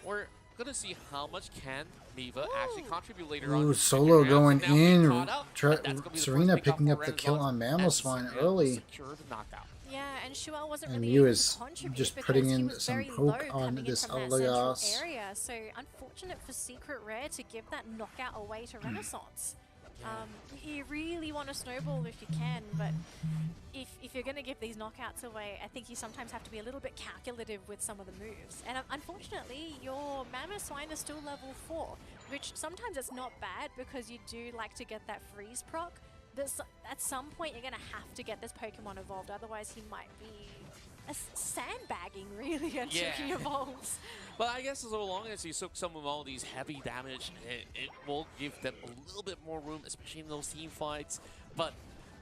we're gonna see how much can Miva actually contribute later on. Ooh, Solo going Now being in. caught out, and that's gonna be the Serena first pickup picking for up the kill on Renaissance, Mamoswine and Serena early. secured the knockout. Yeah, and Shuel wasn't And really Mew able is to contribute just because putting he in was some very poke low on coming in this from that central Olegas. area. So unfortunate for Secret Rare to give that knockout away to Renaissance. You really want to snowball if you can, but if you're going to give these knockouts away, I think you sometimes have to be a little bit calculative with some of the moves. And unfortunately, your Mamoswine is still level 4, which sometimes it's not bad because you do like to get that freeze proc. At some point, you're going to have to get this Pokemon evolved, otherwise he might be sandbagging really until he evolves. But I guess as long as you soak some of all these heavy damage, it will give them a little bit more room, especially in those team fights. But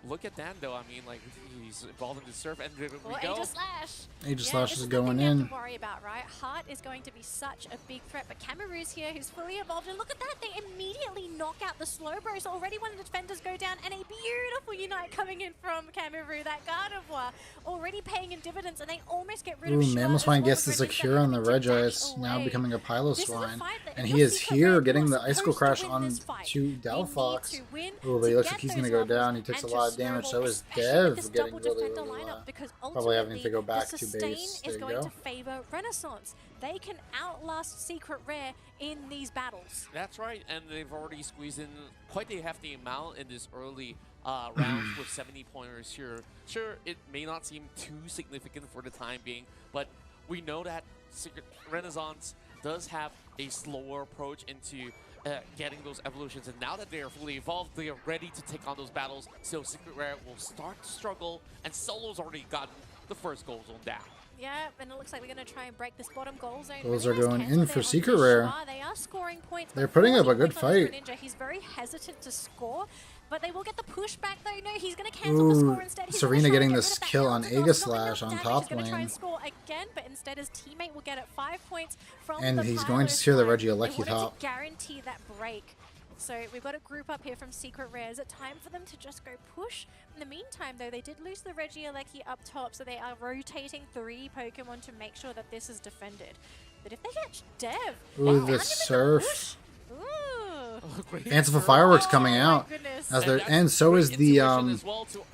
look at Dan though, I mean, like, he's evolving to surf, and there we go. Aegis Slash. Aegis Slash is going You in. have to worry about, right? Heart is going to be such a big threat, but Cameru's here, who's fully evolved, and look at that, they immediately knock out the Slowbro, so already one of the defenders go down, and a beautiful Unite coming in from Cameru, that Gardevoir, already paying in dividends, and they almost get rid of Shuel. Mamoswine gets the secure on the Regice, now becoming a Piloswine. And he is here getting the Icicle Crash on to Delphox. Oh, but he looks like he's going to go down. He takes a lot of damage, so is Dev getting really low. Probably having to go back to base. There is you going go. to favor Renaissance. They can outlast Secret Rare in these battles. That's right, and they've already squeezed in quite a hefty amount in this early round with 70 pointers here. Sure, it may not seem too significant for the time being, but we know that Secret Renaissance does have a slower approach into getting those evolutions, and now that they are fully evolved, they are ready to take on those battles. So Secret Rare will start to struggle, and Solo's already gotten the first goal zone down. Yeah, and it looks like we're going to try and break this bottom goal zone. Those Really are going nice in cancel for there Secret on Rare. Shua. They are scoring points. They're putting up a 40 good points on this fight. Greninja. He's very hesitant to score, but they will get the pushback though. No, he's going to cancel the score instead. He's Serena gonna try getting and get this rid of that kill on Elder Not Aegislash enough on damage. top He's going to try lane. and score again, but instead his teammate will get it 5 points from And the he's going to secure the Piloswine. Regieleki They wanted top. to guarantee that break. So we've got a group up here from Secret Rare. Is it time for them to just go push? In the meantime, though, they did lose the Regieleki up top, so they are rotating 3 Pokemon to make sure that this is defended. But if they get Dev, Ooh, they the found him in surf. the bush. Ooh. Fanciful Fireworks coming out. My goodness. As there, and so is the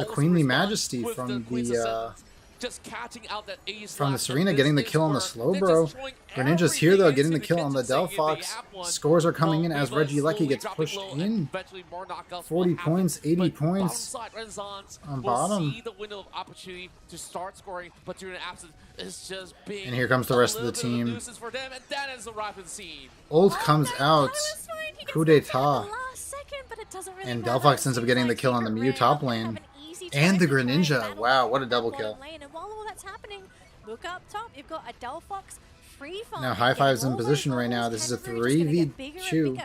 Queenly Majesty from the just catching out that ace from the slash, Serena and getting the this kill on the is where they're Slowbro. just throwing Greninja's here though, everything getting the into kill on the defense, saying if they Delphox. have one, Scores are coming in well, as Viva Regieleki slowly gets dropping pushed low, and in. eventually more knockouts 40 will happen, points, 80 but points bottom side, Renaissance on will bottom. see the window of opportunity to start scoring, but during the absence, it's just being And here comes the rest of the a little bit team. a nuisance for them, and that is the rapid scene. Ult comes no, out. Piloswine, he gets Coup knocked out d'etat. at the last second, but it doesn't really And matter. Delphox ends up Seems getting the like kill on the Secret Mew Rare top have lane. an easy And the time to try and Greninja. battle Wow, what a that double bottom kill. lane. And while all that's happening, look up top, you've got a Delphox free farm. Now High Five's in position right now. This is a 3v2.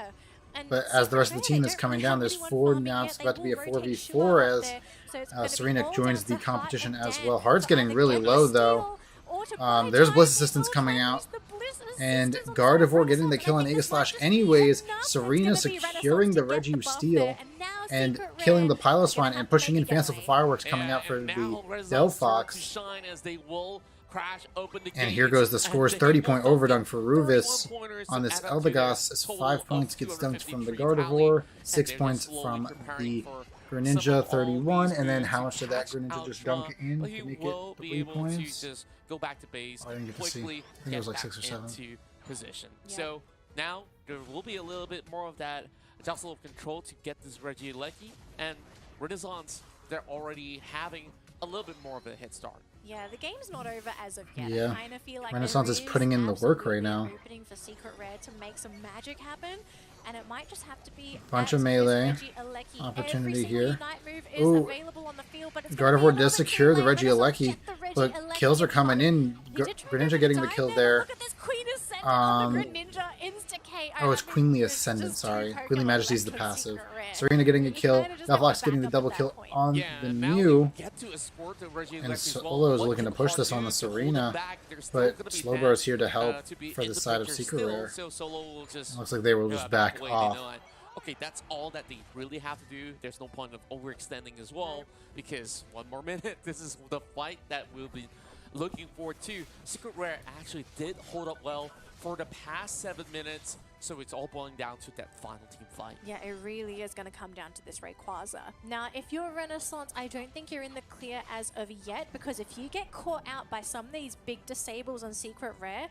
But as the rest of the team is coming down, there's 4 now. It's about to be a 4v4 as Serena joins the competition as well. Heart's getting really low though. There's Bliss Assistance coming out. And Gardevoir getting the kill on Aegislash anyways. Serena securing the Reggie steal. and Secret killing Rare the Pilot are gonna Swine and have to pushing make in a Fanciful getaway. Fireworks coming out for the Del Fox. And here goes the scores. 30-point overdunk for Rufus on this Eldegoss. As 5 points gets dunked from the Gardevoir, 6 points from the Greninja, 31. And then how much did that Greninja just dunk in to make it 3 points? Go back to base. Oh, I didn't get to see. I think it was like 6 or 7. Into position. Yeah. So now there will be a little bit more of that jostle of control to get this Regieleki, and Renaissance, they're already having a little bit more of a head start. Yeah, the game's not over as of yet. Yeah. I kind of feel like Renaissance there is putting in the work right absolutely now. an opening for Secret Rare to make some magic happen, and it might just have to be Bunch at of melee this Regieleki. opportunity Every here. Unite move is Ooh. available on the field, but it's gonna be a Gardevoir lot does of secure the melee. Renaissance Regieleki, get the but Regieleki kills are coming in. He did try Greninja to getting the dive kill there, there. but look at this Queen Ascendant on the Greninja insta-KO. Oh, it's Queenly Ascendant, sorry. Queenly Majesty's the passive. Serena getting a kill. Delphox getting the double kill on the Mew. And Solo is looking to push this on the Serena, but Slowbro's here to help for the side of Secret Rare. Looks like they will just back off. Okay, that's all that they really have to do. There's no point of overextending as well, because one more minute, this is the fight that we'll be looking forward to. Secret Rare actually did hold up well for the past 7 minutes, so it's all boiling down to that final team fight. Yeah, it really is going to come down to this Rayquaza. Now, if you're Renaissance, I don't think you're in the clear as of yet, because if you get caught out by some of these big disables on Secret Rare,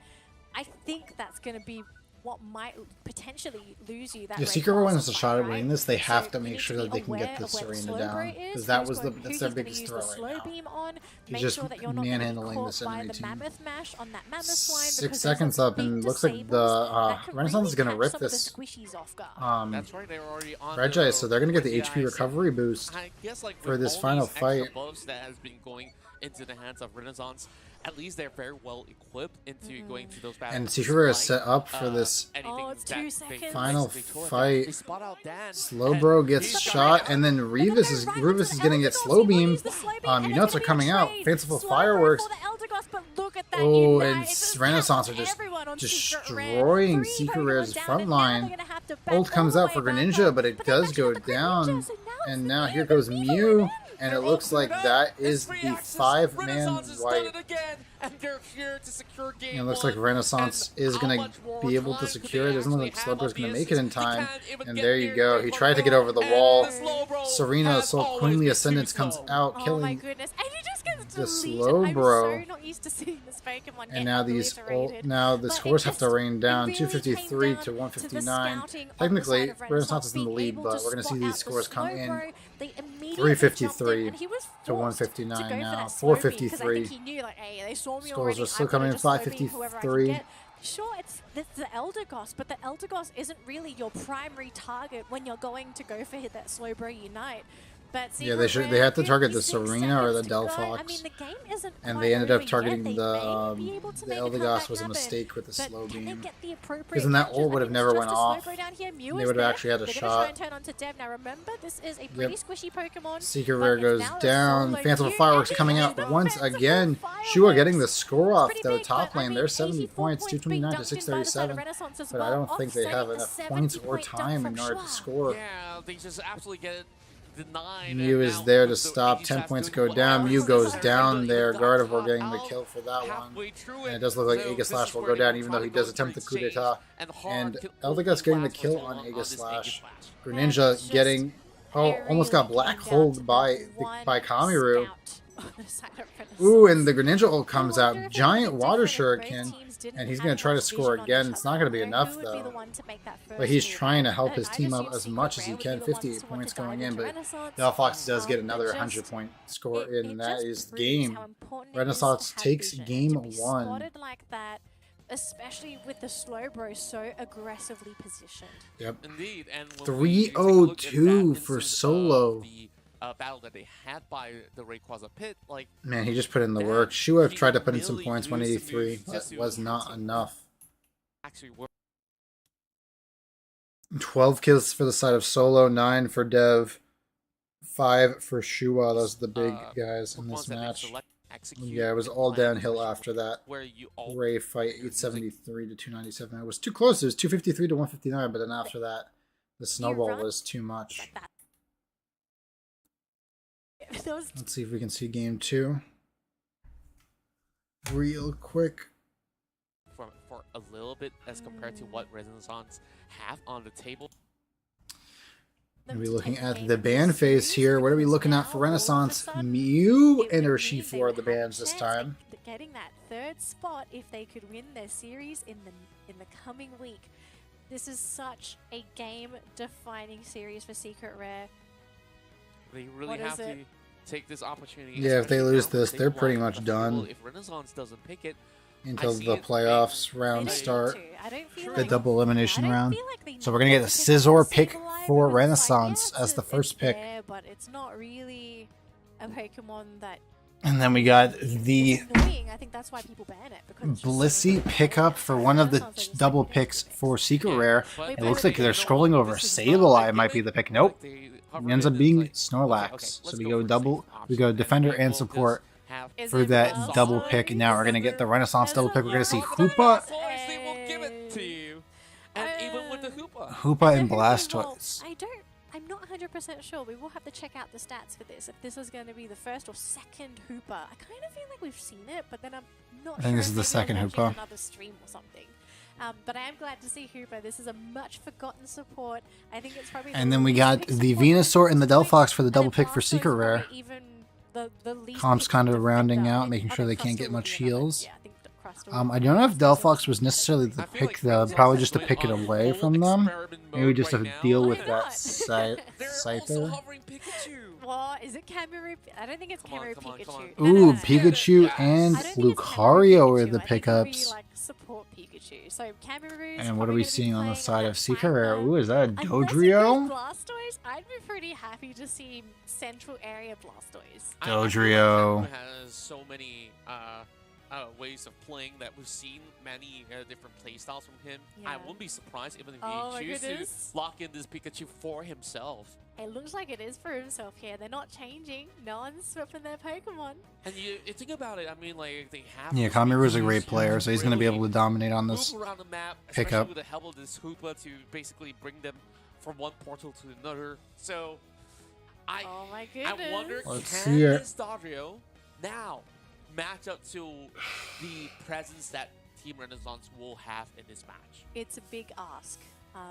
I think that's going to be what might potentially lose you that If Secret Rare wants a shot at right? winning this, they have to you make need sure be that they can get aware the of where the Serena slow down, bro is, because that who's was going- that's who's their gonna biggest use threat the right slow now. beam on. He's Make just sure that you're not going to be manhandling caught this by enemy the team. Mammoth Mash on that Mammoth Swine. 6 seconds up, and looks like the Renaissance is going to rip this That's right, they were already on Regi, so they're going to get the HP recovery boost. I guess like for with this all final these extra fight. buffs that has been going into the hands of Renaissance, at least they're very well equipped into going to those battles. And Secret Rare is set up for this Oh, it's 2 seconds. final fight. Slowbro Slowbro gets shot, and then Rufus is getting it slow beam. Units are coming out. Fanciful Fireworks. Oh, and Renaissance are just destroying Secret Rare's front line. Ult comes out for Greninja, but it does go down. And now here goes Mew, and it looks like that is the 5-man wipe. And they're here to secure game. It looks like Renaissance is going to be able to secure it. It doesn't look like Slowbro's going to make it in time. And there you go. He tried to get over the wall. Serena, Soul Queenly Ascendance comes out, Oh my killing goodness. And he just gets the deleted. Slowbro. I'm so not used to seeing this Pokemon And get now obliterated. now the But scores it have to just- rain down. it really 253 came to down 159. the scouting on the Technically, side of Renaissance is in the being lead, able but to we're going to see spot these out the scores come in. Slowbro. They immediately 353 jumped in, and he was to forced 159 to go now. for that slow beam, 'cause I 453. think he knew, like, hey, they saw me Scores already. are still I'm gonna coming in. just slow beam whoever I can 553. get. Sure, it's the Eldegoss, but the Eldegoss isn't really your primary target when you're going to go for that Slowbro Unite. But Yeah, they had to target the Serena or the Delphox. I mean, the game isn't And quite they ended up over yet. targeting They the may be able to make a Eldegoss comeback was a happen, mistake with the but slow can they beam. get the appropriate Because then that catches? ult would I have think never it's went just a off. Slowbro down here. Mew They is would have there. actually had a They're shot. gonna try and turn onto Dev. Now remember, this is a pretty Yep. squishy Pokemon. Secret but Rare it's goes now a down. solo Fanciful queue, Fireworks and coming it out is the once Fanciful again. Fireworks. Shua getting the score It's off pretty the big, top but, I lane. mean, They're 70 84 points, being 229 to dunked in by the side of 637. Renaissance as But I well, don't think they have offsetting enough a points or 70-point dunk time from in order to Shua. score. Yeah, they just absolutely get it denied. Mew and is now there to with the stop. 80 10 shots points doing go down. well, Mew it's goes necessary, down but there. he Gardevoir got getting the out kill for that one. halfway through And it does look like So Aegis this Slash is will where go they down, will even try though he to does go attempt to the coup exchange, d'etat. hard And kill- Eldegoss getting the flash kill was on on Aegis this Slash. Slash. Greninja It's just- getting almost got black holed by Kamiru. Ooh, and the Greninja ult comes out. Giant water shuriken. And he's going to try to score again. It's not going to be enough, though. But he's trying to help his team up as much as he can. 58 points going in, but Delphox does get another 100-point score in, and that is game. Renaissance takes game 1. Spotted like that, especially with the Slowbro so aggressively positioned. Yep. Indeed, and when 302 we for take a look at that instance Solo. of the battle that they had by the Rayquaza pit, like Man, he just put in the work. Shua tried to put in some points, 183, but was not enough. actually work. 12 kills for the side of Solo, 9 for Dev, 5 for Shua. Those are the big guys in this match. Yeah, it was all downhill after that Where you all Ray fight, 873 to 297. It was too close. It was 253 to 159, but then after that, the snowball was too much. Like that. Let's see if we can see game 2 real quick. For a little bit as compared to what Renaissance have on the table. We'll be looking at the ban phase here. What are we looking at for Renaissance? Mew enter for the bans this time. Getting that 3rd spot if they could win their series in the coming week. This is such a game-defining series for Secret Rare. They really have to take this opportunity. Yeah, if they lose this, they're pretty much done. If Renaissance doesn't pick it, until the playoffs round start, the like, double elimination round. Like so we're gonna get a Scizor pick for Renaissance as the first pick. But it's not really a Pokemon that. And then we got the I think that's why people ban it, because Blissey pickup for one of the double picks for Secret Rare. It looks like they're scrolling over. Sableye might be the pick. Nope. It ends up being Snorlax. So we go double. We go defender and support for that double pick. And now we're gonna get the Renaissance double pick. We're gonna see Hoopa. Hoopa and Blastoise. I'm not 100% sure. We will have to check out the stats for this. If this is going to be the 1st or 2nd Hoopa. I kind of feel like we've seen it, but then I'm not sure. I think this is the 2nd Hoopa. Another stream or something. But I am glad to see Hoopa. This is a much forgotten support. I think it's probably. And then we got the Venusaur and the Delphox for the double pick for Secret Rare. Comp's kind of rounding out, making sure they can't get much heals. I don't know if Delphox was necessarily the pick, though. Probably just to pick it away from them. Maybe we just have to deal with that Scyther. What? Is it Cameru? I don't think it's Cameru Pikachu. Ooh, Pikachu and Lucario are the pickups. Like support Pikachu. So Cameru. And what are we seeing on the side of Secret Rare? Ooh, is that a Dodrio? Blastoise? I'd be pretty happy to see Central Area Blastoise. Dodrio. Has so many ways of playing that we've seen many different playstyles from him. Yeah. I wouldn't be surprised even if he chooses to lock in this Pikachu for himself. It looks like it is for himself here. They're not changing. No one's swapping their Pokemon. And you think about it, I mean, like, they have... Yeah, Kamiru's a great player, so he's going to be able to dominate on this around the map, pickup. With the help of this Hoopa to basically bring them from one portal to another. So, oh my goodness. I wonder, Let's can this Dodrio now match up to the presence that Team Renaissance will have in this match? It's a big ask.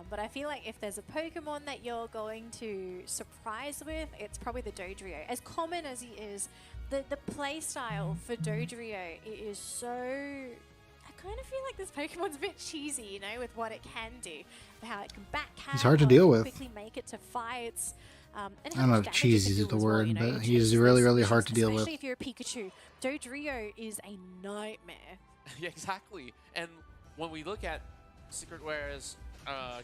But I feel like if there's a Pokemon that you're going to surprise with, it's probably the Dodrio. As common as he is, the play style for Dodrio is so... I kind of feel like this Pokemon's a bit cheesy, you know, with what it can do. How it can backhand. He's hard to deal with. Quickly make it to fights. I don't know if cheesy is the word, well, but he's really, really hard to deal with. Especially if you're a Pikachu. Dodrio is a nightmare. Yeah, exactly. And when we look at Secret Rare's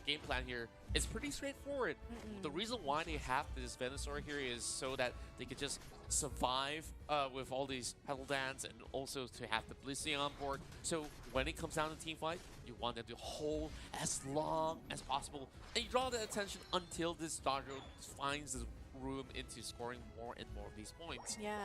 game plan here, it's pretty straightforward. The reason why they have this Venusaur here is so that they could just survive with all these Petal Dance and also to have the Blissey on board. So when it comes down to team fight, you want them to hold as long as possible and you draw the attention until this Dodrio finds the room into scoring more and more of these points. Yeah.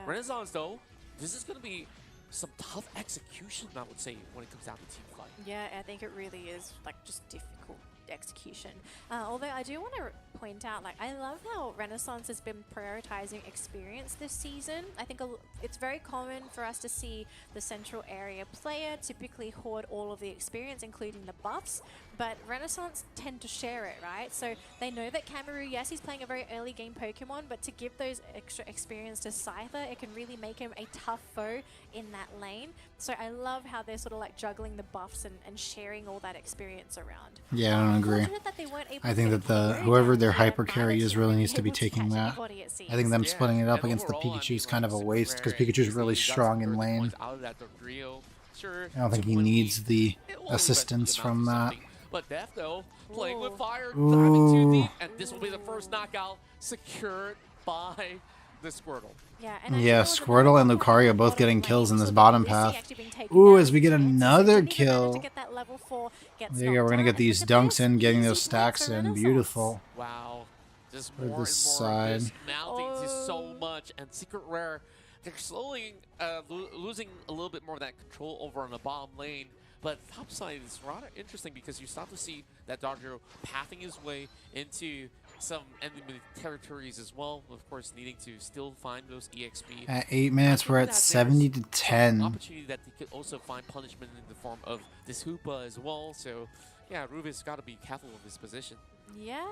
Renaissance though, this is going to be some tough execution, I would say, when it comes down to team fight. Yeah, I think it really is, like, just difficult execution. Although I do want to point out, like, I love how Renaissance has been prioritizing experience this season. I think it's very common for us to see the central area player typically hoard all of the experience, including the buffs, but Renaissance tend to share it, right? So they know that Cameru, yes, he's playing a very early game Pokemon, but to give those extra experience to Scyther, it can really make him a tough foe in that lane. So I love how they're sort of like juggling the buffs and sharing all that experience around. Yeah, I don't agree. I think that whoever their hyper carry is really needs to be taking that. I think them splitting it up against the Pikachu is kind of a waste because Pikachu's really strong in lane. I don't think he needs the assistance from that. But Def, though, playing with fire, diving too deep, and this will be the first knockout secured by the Squirtle. Yeah, Squirtle and Lucario both getting kills in this bottom path. Ooh, as we get another kill. There you go, we're going to get these dunks in, getting those stacks in. Beautiful. Wow. Just for more this and more side. Mounting to so much, and Secret Rare, they're slowly losing a little bit more of that control over on the bottom lane. But top side is rather interesting because you start to see that Dodrio pathing his way into some enemy territories as well. Of course, needing to still find those EXP. At 8 minutes, we're at 70 to 10. Opportunity that they could also find punishment in the form of this Hoopa as well. So, yeah, Ruvis got to be careful of his position. Yeah.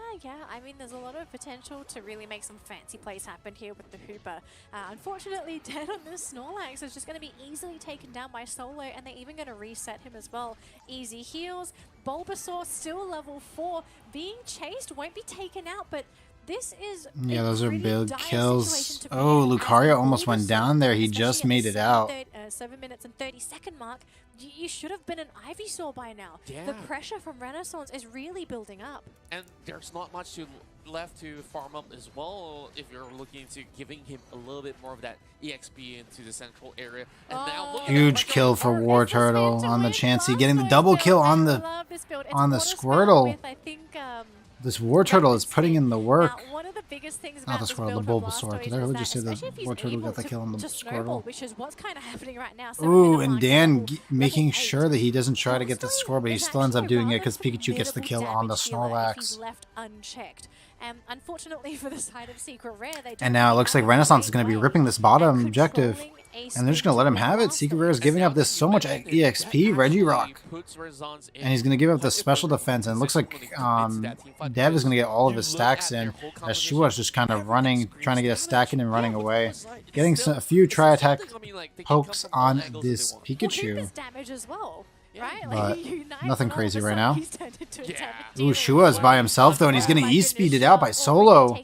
I mean, there's a lot of potential to really make some fancy plays happen here with the Hooper. Unfortunately, dead on this Snorlax is just going to be easily taken down by Solo, and they're even going to reset him as well. Easy heals. Bulbasaur still level 4. Being chased, won't be taken out, but this is those are big kills. Oh, Lucario almost went down there. He just made it out. 7 minutes and 30-second mark. You should have been an Ivysaur by now. Yeah. The pressure from Renaissance is really building up. And there's not much left to farm up as well if you're looking into giving him a little bit more of that EXP into the central area. And now look huge kill for War Turtle on the Chansey, getting the double kill on the Squirtle. This War Turtle is putting in the work. Now, one of the biggest things Not about the this Squirtle, the build Bulbasaur. for Did I really Blastoise just say is the that War Turtle got the kill on the Squirtle? Which is what's kind of happening right now. Ooh, and Dan making sure that he doesn't try to get the score, but he still ends up doing it because Pikachu gets the kill on the Snorlax. Left unchecked. Unfortunately for the side of Secret Rare, they and now it looks like Renaissance is going to be ripping this bottom objective. And they're just going to let him have it. Secret Rare is giving up this so much EXP, Regirock. And he's going to give up the special defense. And it looks like Dev is going to get all of his stacks in. As Shua's just kind of running, trying to get a stack in and running away. Getting a few tri-attack pokes on this Pikachu. But nothing crazy right now. Ooh, Shua's by himself though, and he's getting E-speeded out by Solo.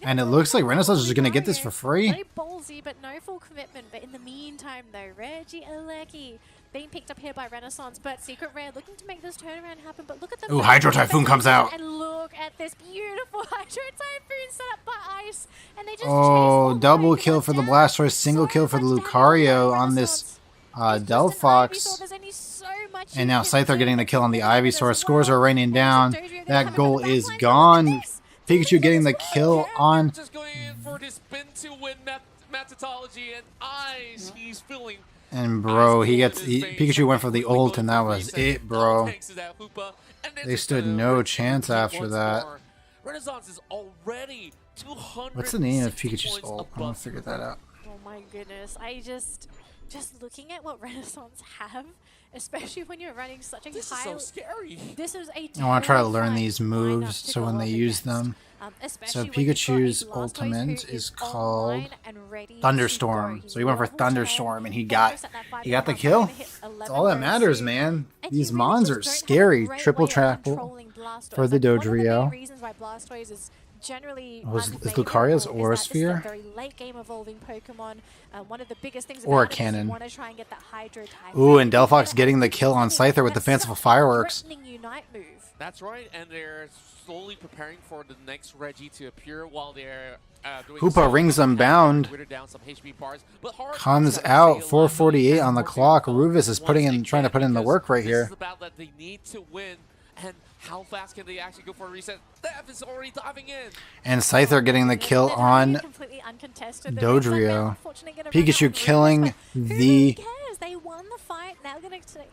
And it looks like Renaissance is just going to get this for free. Very ballsy, but no full commitment. But in the meantime, though, Regieleki being picked up here by Renaissance, but Secret Rare looking to make this turnaround happen. But look at the Ooh, Hydro Typhoon comes out. And look at this beautiful Hydro Typhoon set up by Ice. And they just double kill for the Blastoise, single kill for the Lucario on this Delphox. And now Scyther getting the kill on the Ivysaur. Scores are raining down. That goal is gone. Pikachu getting the kill on. Just going in for this spin to win Methodology and Ice. He's feeling. And bro, Pikachu went for the ult, and that was it, bro. They stood no chance after that. Renaissance is already 200. What's the name of Pikachu's ult? I'm gonna figure that out. Oh my goodness! I just looking at what Renaissance have, especially when you're running such a high. This is so scary. This is a. I want to try to learn these moves so when they use them. So Pikachu's ultimate is called Thunderstorm. So he went for Thunderstorm and he got the kill. That's all that matters, man. These mons are scary. Triple trapple for the Dodrio. Generally, is Lucario's Aura Sphere? Very late game evolving Pokemon. One of the biggest things or a about cannon. Want to try and get that Hydro type. Ooh, and Delphox getting the kill on Scyther with the fanciful fireworks. Unite move. That's right, and they're slowly preparing for the next Reggie to appear while they're doing. Hoopa rings them bound. Comes out 4:48 on the clock. Ruvis is trying to put in the work right here. This is about that they need to win. And how fast can they actually go for a reset? Dev is already diving in. And Scyther getting the kill on Dodrio. Pikachu killing the... They won the fight. Now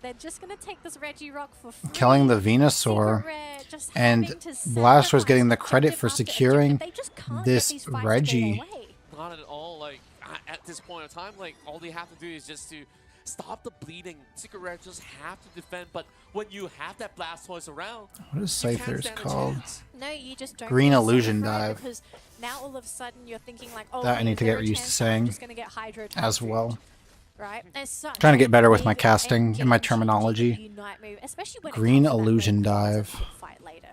they're just going to take this Regirock for free. Killing the Venusaur. And Blastoise getting the credit for securing this Reggie. Not at all. Like, at this point in time, like, all they have to do is just to stop the bleeding. Secret Rare just have to defend, but when you have that Blastoise around, what is Scyther's called? No, you just don't. Green Illusion Dive. Because now all of a sudden you're thinking like, oh, that I need to get used to saying as well. Right? Trying to get better with my casting and my terminology. Green Illusion Dive. Fight later.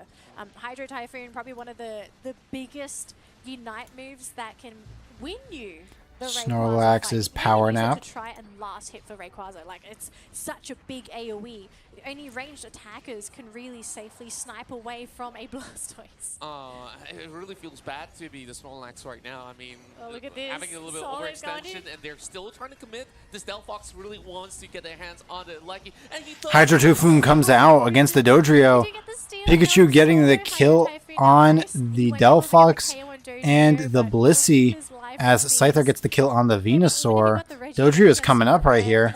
Hydro Typhoon, probably one of the biggest Unite moves that can win you. Snorlax is Power Nap. To try and last hit for Rayquaza. Like, it's such a big AoE. Only ranged attackers can really safely snipe away from a Blastoise. It really feels bad to be the Snorlax right now. I mean, look at this. Having a little bit of overextension, and they're still trying to commit. This Delphox really wants to get their hands on the Lucky. Hydro Typhoon comes out against the Dodrio. Pikachu getting the kill on the Delphox and the Blissey. As Scyther gets the kill on the Venusaur. Dodrio is coming up right here.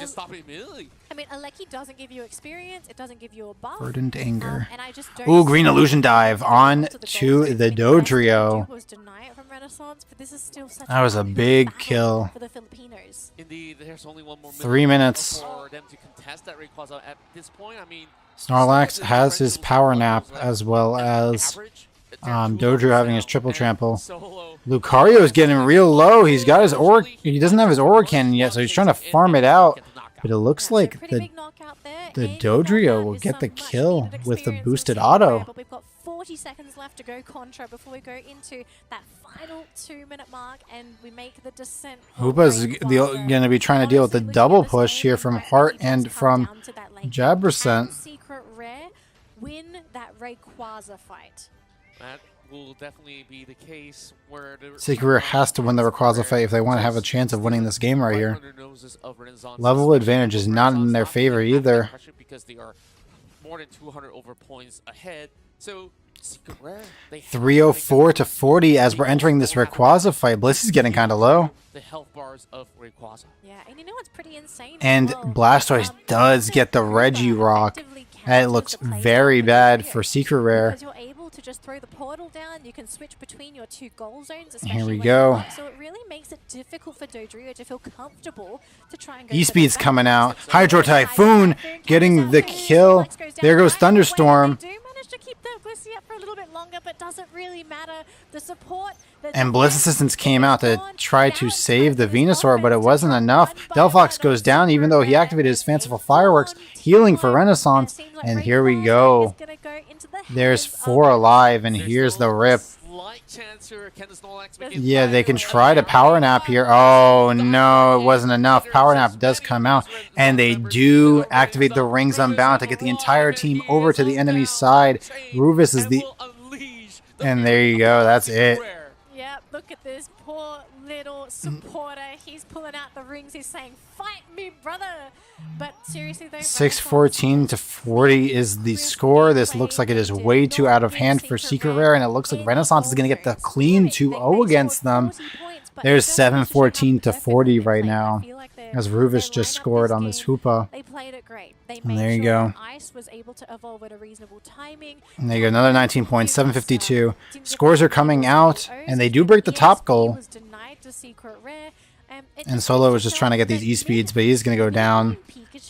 mean, Aleki doesn't give you experience. It doesn't give you a buff. Verdant Anger. And I just don't Ooh, Green Illusion Dive on to the Dodrio. Was deny it from Renaissance, but this is still such That was a big kill. For the Filipinos. Indeed, there's only one more 3 minutes. For them to contest that Rayquaza at this point. I mean, Snorlax has his Power Nap as well as Dodrio having his Triple Trample. Lucario is getting real low. He doesn't have his Aura Cannon yet, so he's trying to farm it out. But it looks like the Dodrio will get the kill with the boosted auto. But we've got 40 seconds left to go Contra before we go into that final 2-minute mark and we make the descent. Hoopa's going to be trying to deal with the double push here from Heart and from Jabbercent. Secret Rare win that Rayquaza fight. That will definitely be the case where Secret Rare has to win the Rayquaza fight if they want to have a chance of winning this game right here. Level advantage is not in their favor either. Because they are more than 200 over points ahead. So Secret Rare, 304 to 40 as we're entering this Rayquaza fight. Bliss is getting kind of low. The health bars of Rayquaza. Yeah, and you know what's pretty insane? And Blastoise does get the Regirock. That looks very bad for Secret Rare. Because you're able to just throw the portal down, you can switch between your 2 goal zones. Here we go. So it really makes it difficult for Dodrio to feel comfortable to try and go. E-Speed's coming out. Hydro Typhoon getting the kill. There goes Thunderstorm. They do manage to keep the Blissey up for a little bit longer, but doesn't really matter. The support. And Bliss Assistance came out to try to save the Venusaur, but it wasn't enough. Delphox goes down even though he activated his Fanciful Fireworks, healing for Renaissance. And here we go. There's 4 alive, and here's the rip. Yeah, they can try to Power Nap here. Oh, no, it wasn't enough. Power Nap does come out, and they do activate the Rings Unbound to get the entire team over to the enemy side. Rufus is the... And there you go, that's it. Yeah, look at this poor little supporter. He's pulling out the rings. He's saying, "Fight me, brother!" But seriously, though, 614 to 40 is the score. This looks like it is way too out of hand for Secret Rare, and it looks like Renaissance is going to get the clean 2-0 against them. There's 714 to 40 right now, as Rufus just scored on this Hoopa. They played it great. And there you go. Ice was able to evolve at a reasonable timing. And there you go, another 19 points, 752. Scores are coming out, and they do break the top goal. And Solo was just trying to get these E-Speeds, but he's going to go down.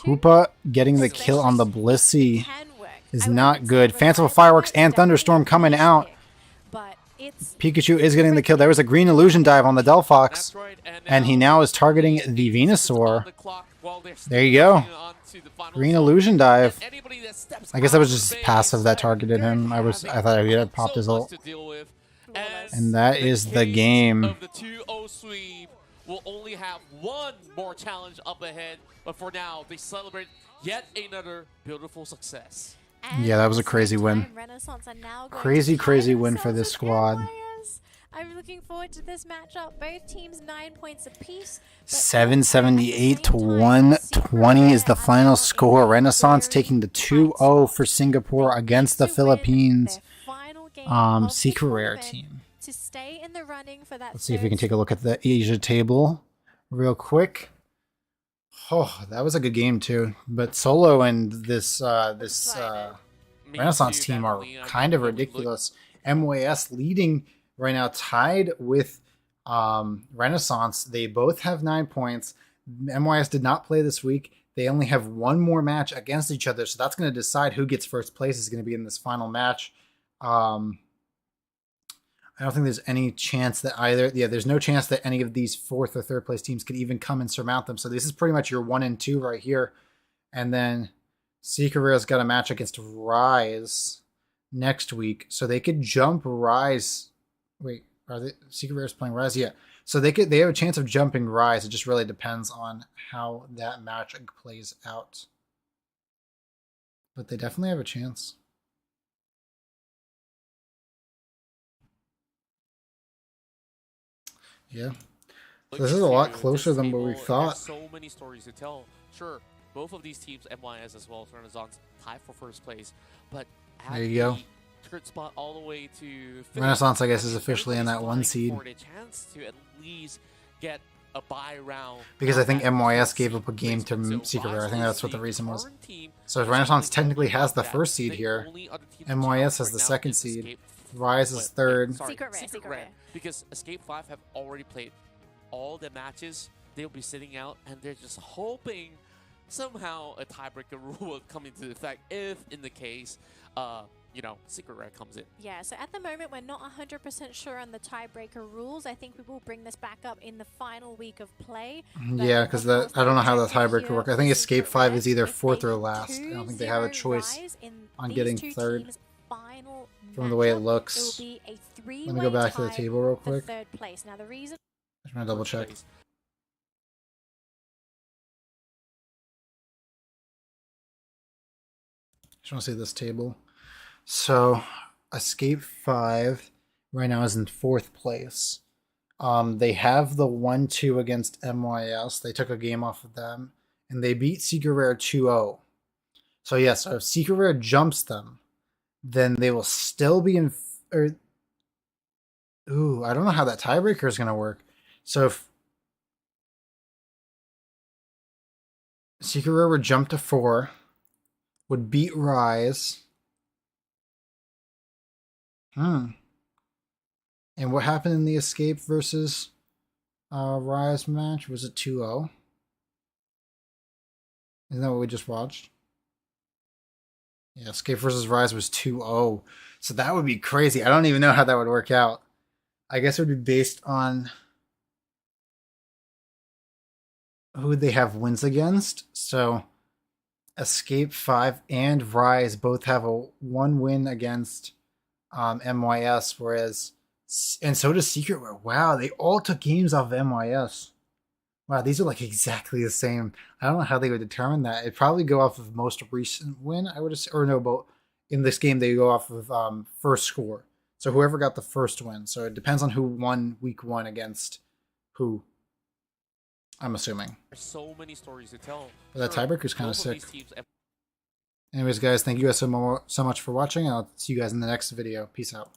Hoopa getting the kill on the Blissey is not good. Fanciful Fireworks and Thunderstorm coming out. Pikachu is getting the kill. There was a Green Illusion Dive on the Delphox, and he now is targeting the Venusaur. There you go. Green Illusion Dive. I guess that was just passive that targeted him. I thought he had popped his ult. And that is the game. Will only have one more challenge up ahead, but for now, they celebrate yet another beautiful success. Yeah, that was a crazy win. Crazy win for this squad. I'm looking forward to this matchup. Both teams 9 points apiece. 778 to 120 is the final score. Renaissance taking the 2-0 for Singapore against the Philippines. Secret Rare team. To stay in the running for that. Let's see if we can take a look at the Asia table real quick. Oh, that was a good game too. But Solo and this Renaissance team are kind of ridiculous. MYS leading right now, tied with Renaissance. They both have 9 points. MYS did not play this week. They only have one more match against each other, so that's going to decide who gets first place is going to be in this final match. I don't think there's any chance that there's no chance that any of these 4th or 3rd place teams could even come and surmount them. So this is pretty much your 1 and 2 right here. And then Secret Rare's got a match against Rise next week. So they could jump Rise. Wait, are they Secret Rare's playing Rise? Yeah. So they have a chance of jumping Rise. It just really depends on how that match plays out. But they definitely have a chance. Yeah. So this is a lot closer than what we thought. So many stories to tell. Sure, both of these teams, MYS as well as Renaissance, tie for first place. But there you go. Third spot all the way to Renaissance, I guess, is officially in that 1 seed. For a chance to at least get a bye round. Because I think MYS gave up a game to Secret Rare. I think that's what the reason was. So Renaissance technically has the first seed here. MYS has the second seed. Rise is third. Secret Rare. Because Escape 5 have already played all the matches. They'll be sitting out, and they're just hoping somehow a tiebreaker rule will come into effect if, in the case, you know, Secret Rare comes in. Yeah, so at the moment, we're not 100% sure on the tiebreaker rules. I think we will bring this back up in the final week of play. Yeah, because I don't know how the tiebreaker works. I think Escape 5 is either fourth or last. I don't think they have a choice on getting third from the way it looks. Let me go back to the table real quick. Third place. Now the reason I'm going to double check. Just want to see this table. So, Escape 5 right now is in fourth place. They have the 1-2 against MYS. They took a game off of them. And they beat Secret Rare 2-0. So, yes, if Secret Rare jumps them, then they will still be in... Ooh, I don't know how that tiebreaker is going to work. So, if Secret Rare would jump to 4, would beat Rise... And what happened in the Escape versus Rise match? Was it 2-0? Isn't that what we just watched? Yeah, Escape versus Rise was 2-0. So that would be crazy. I don't even know how that would work out. I guess it would be based on who they have wins against. So Escape 5 and Rise both have a 1 win against MYS, whereas, and so does Secret Rare. Wow, they all took games off of MYS. Wow, these are like exactly the same. I don't know how they would determine that. It'd probably go off of most recent win, I would assume, or no, but in this game they go off of first score. So whoever got the first win. So it depends on who won week 1 against who, I'm assuming. There's so many stories to tell. But that tiebreaker is kind of sick. Anyways, guys, thank you guys so much for watching. I'll see you guys in the next video. Peace out.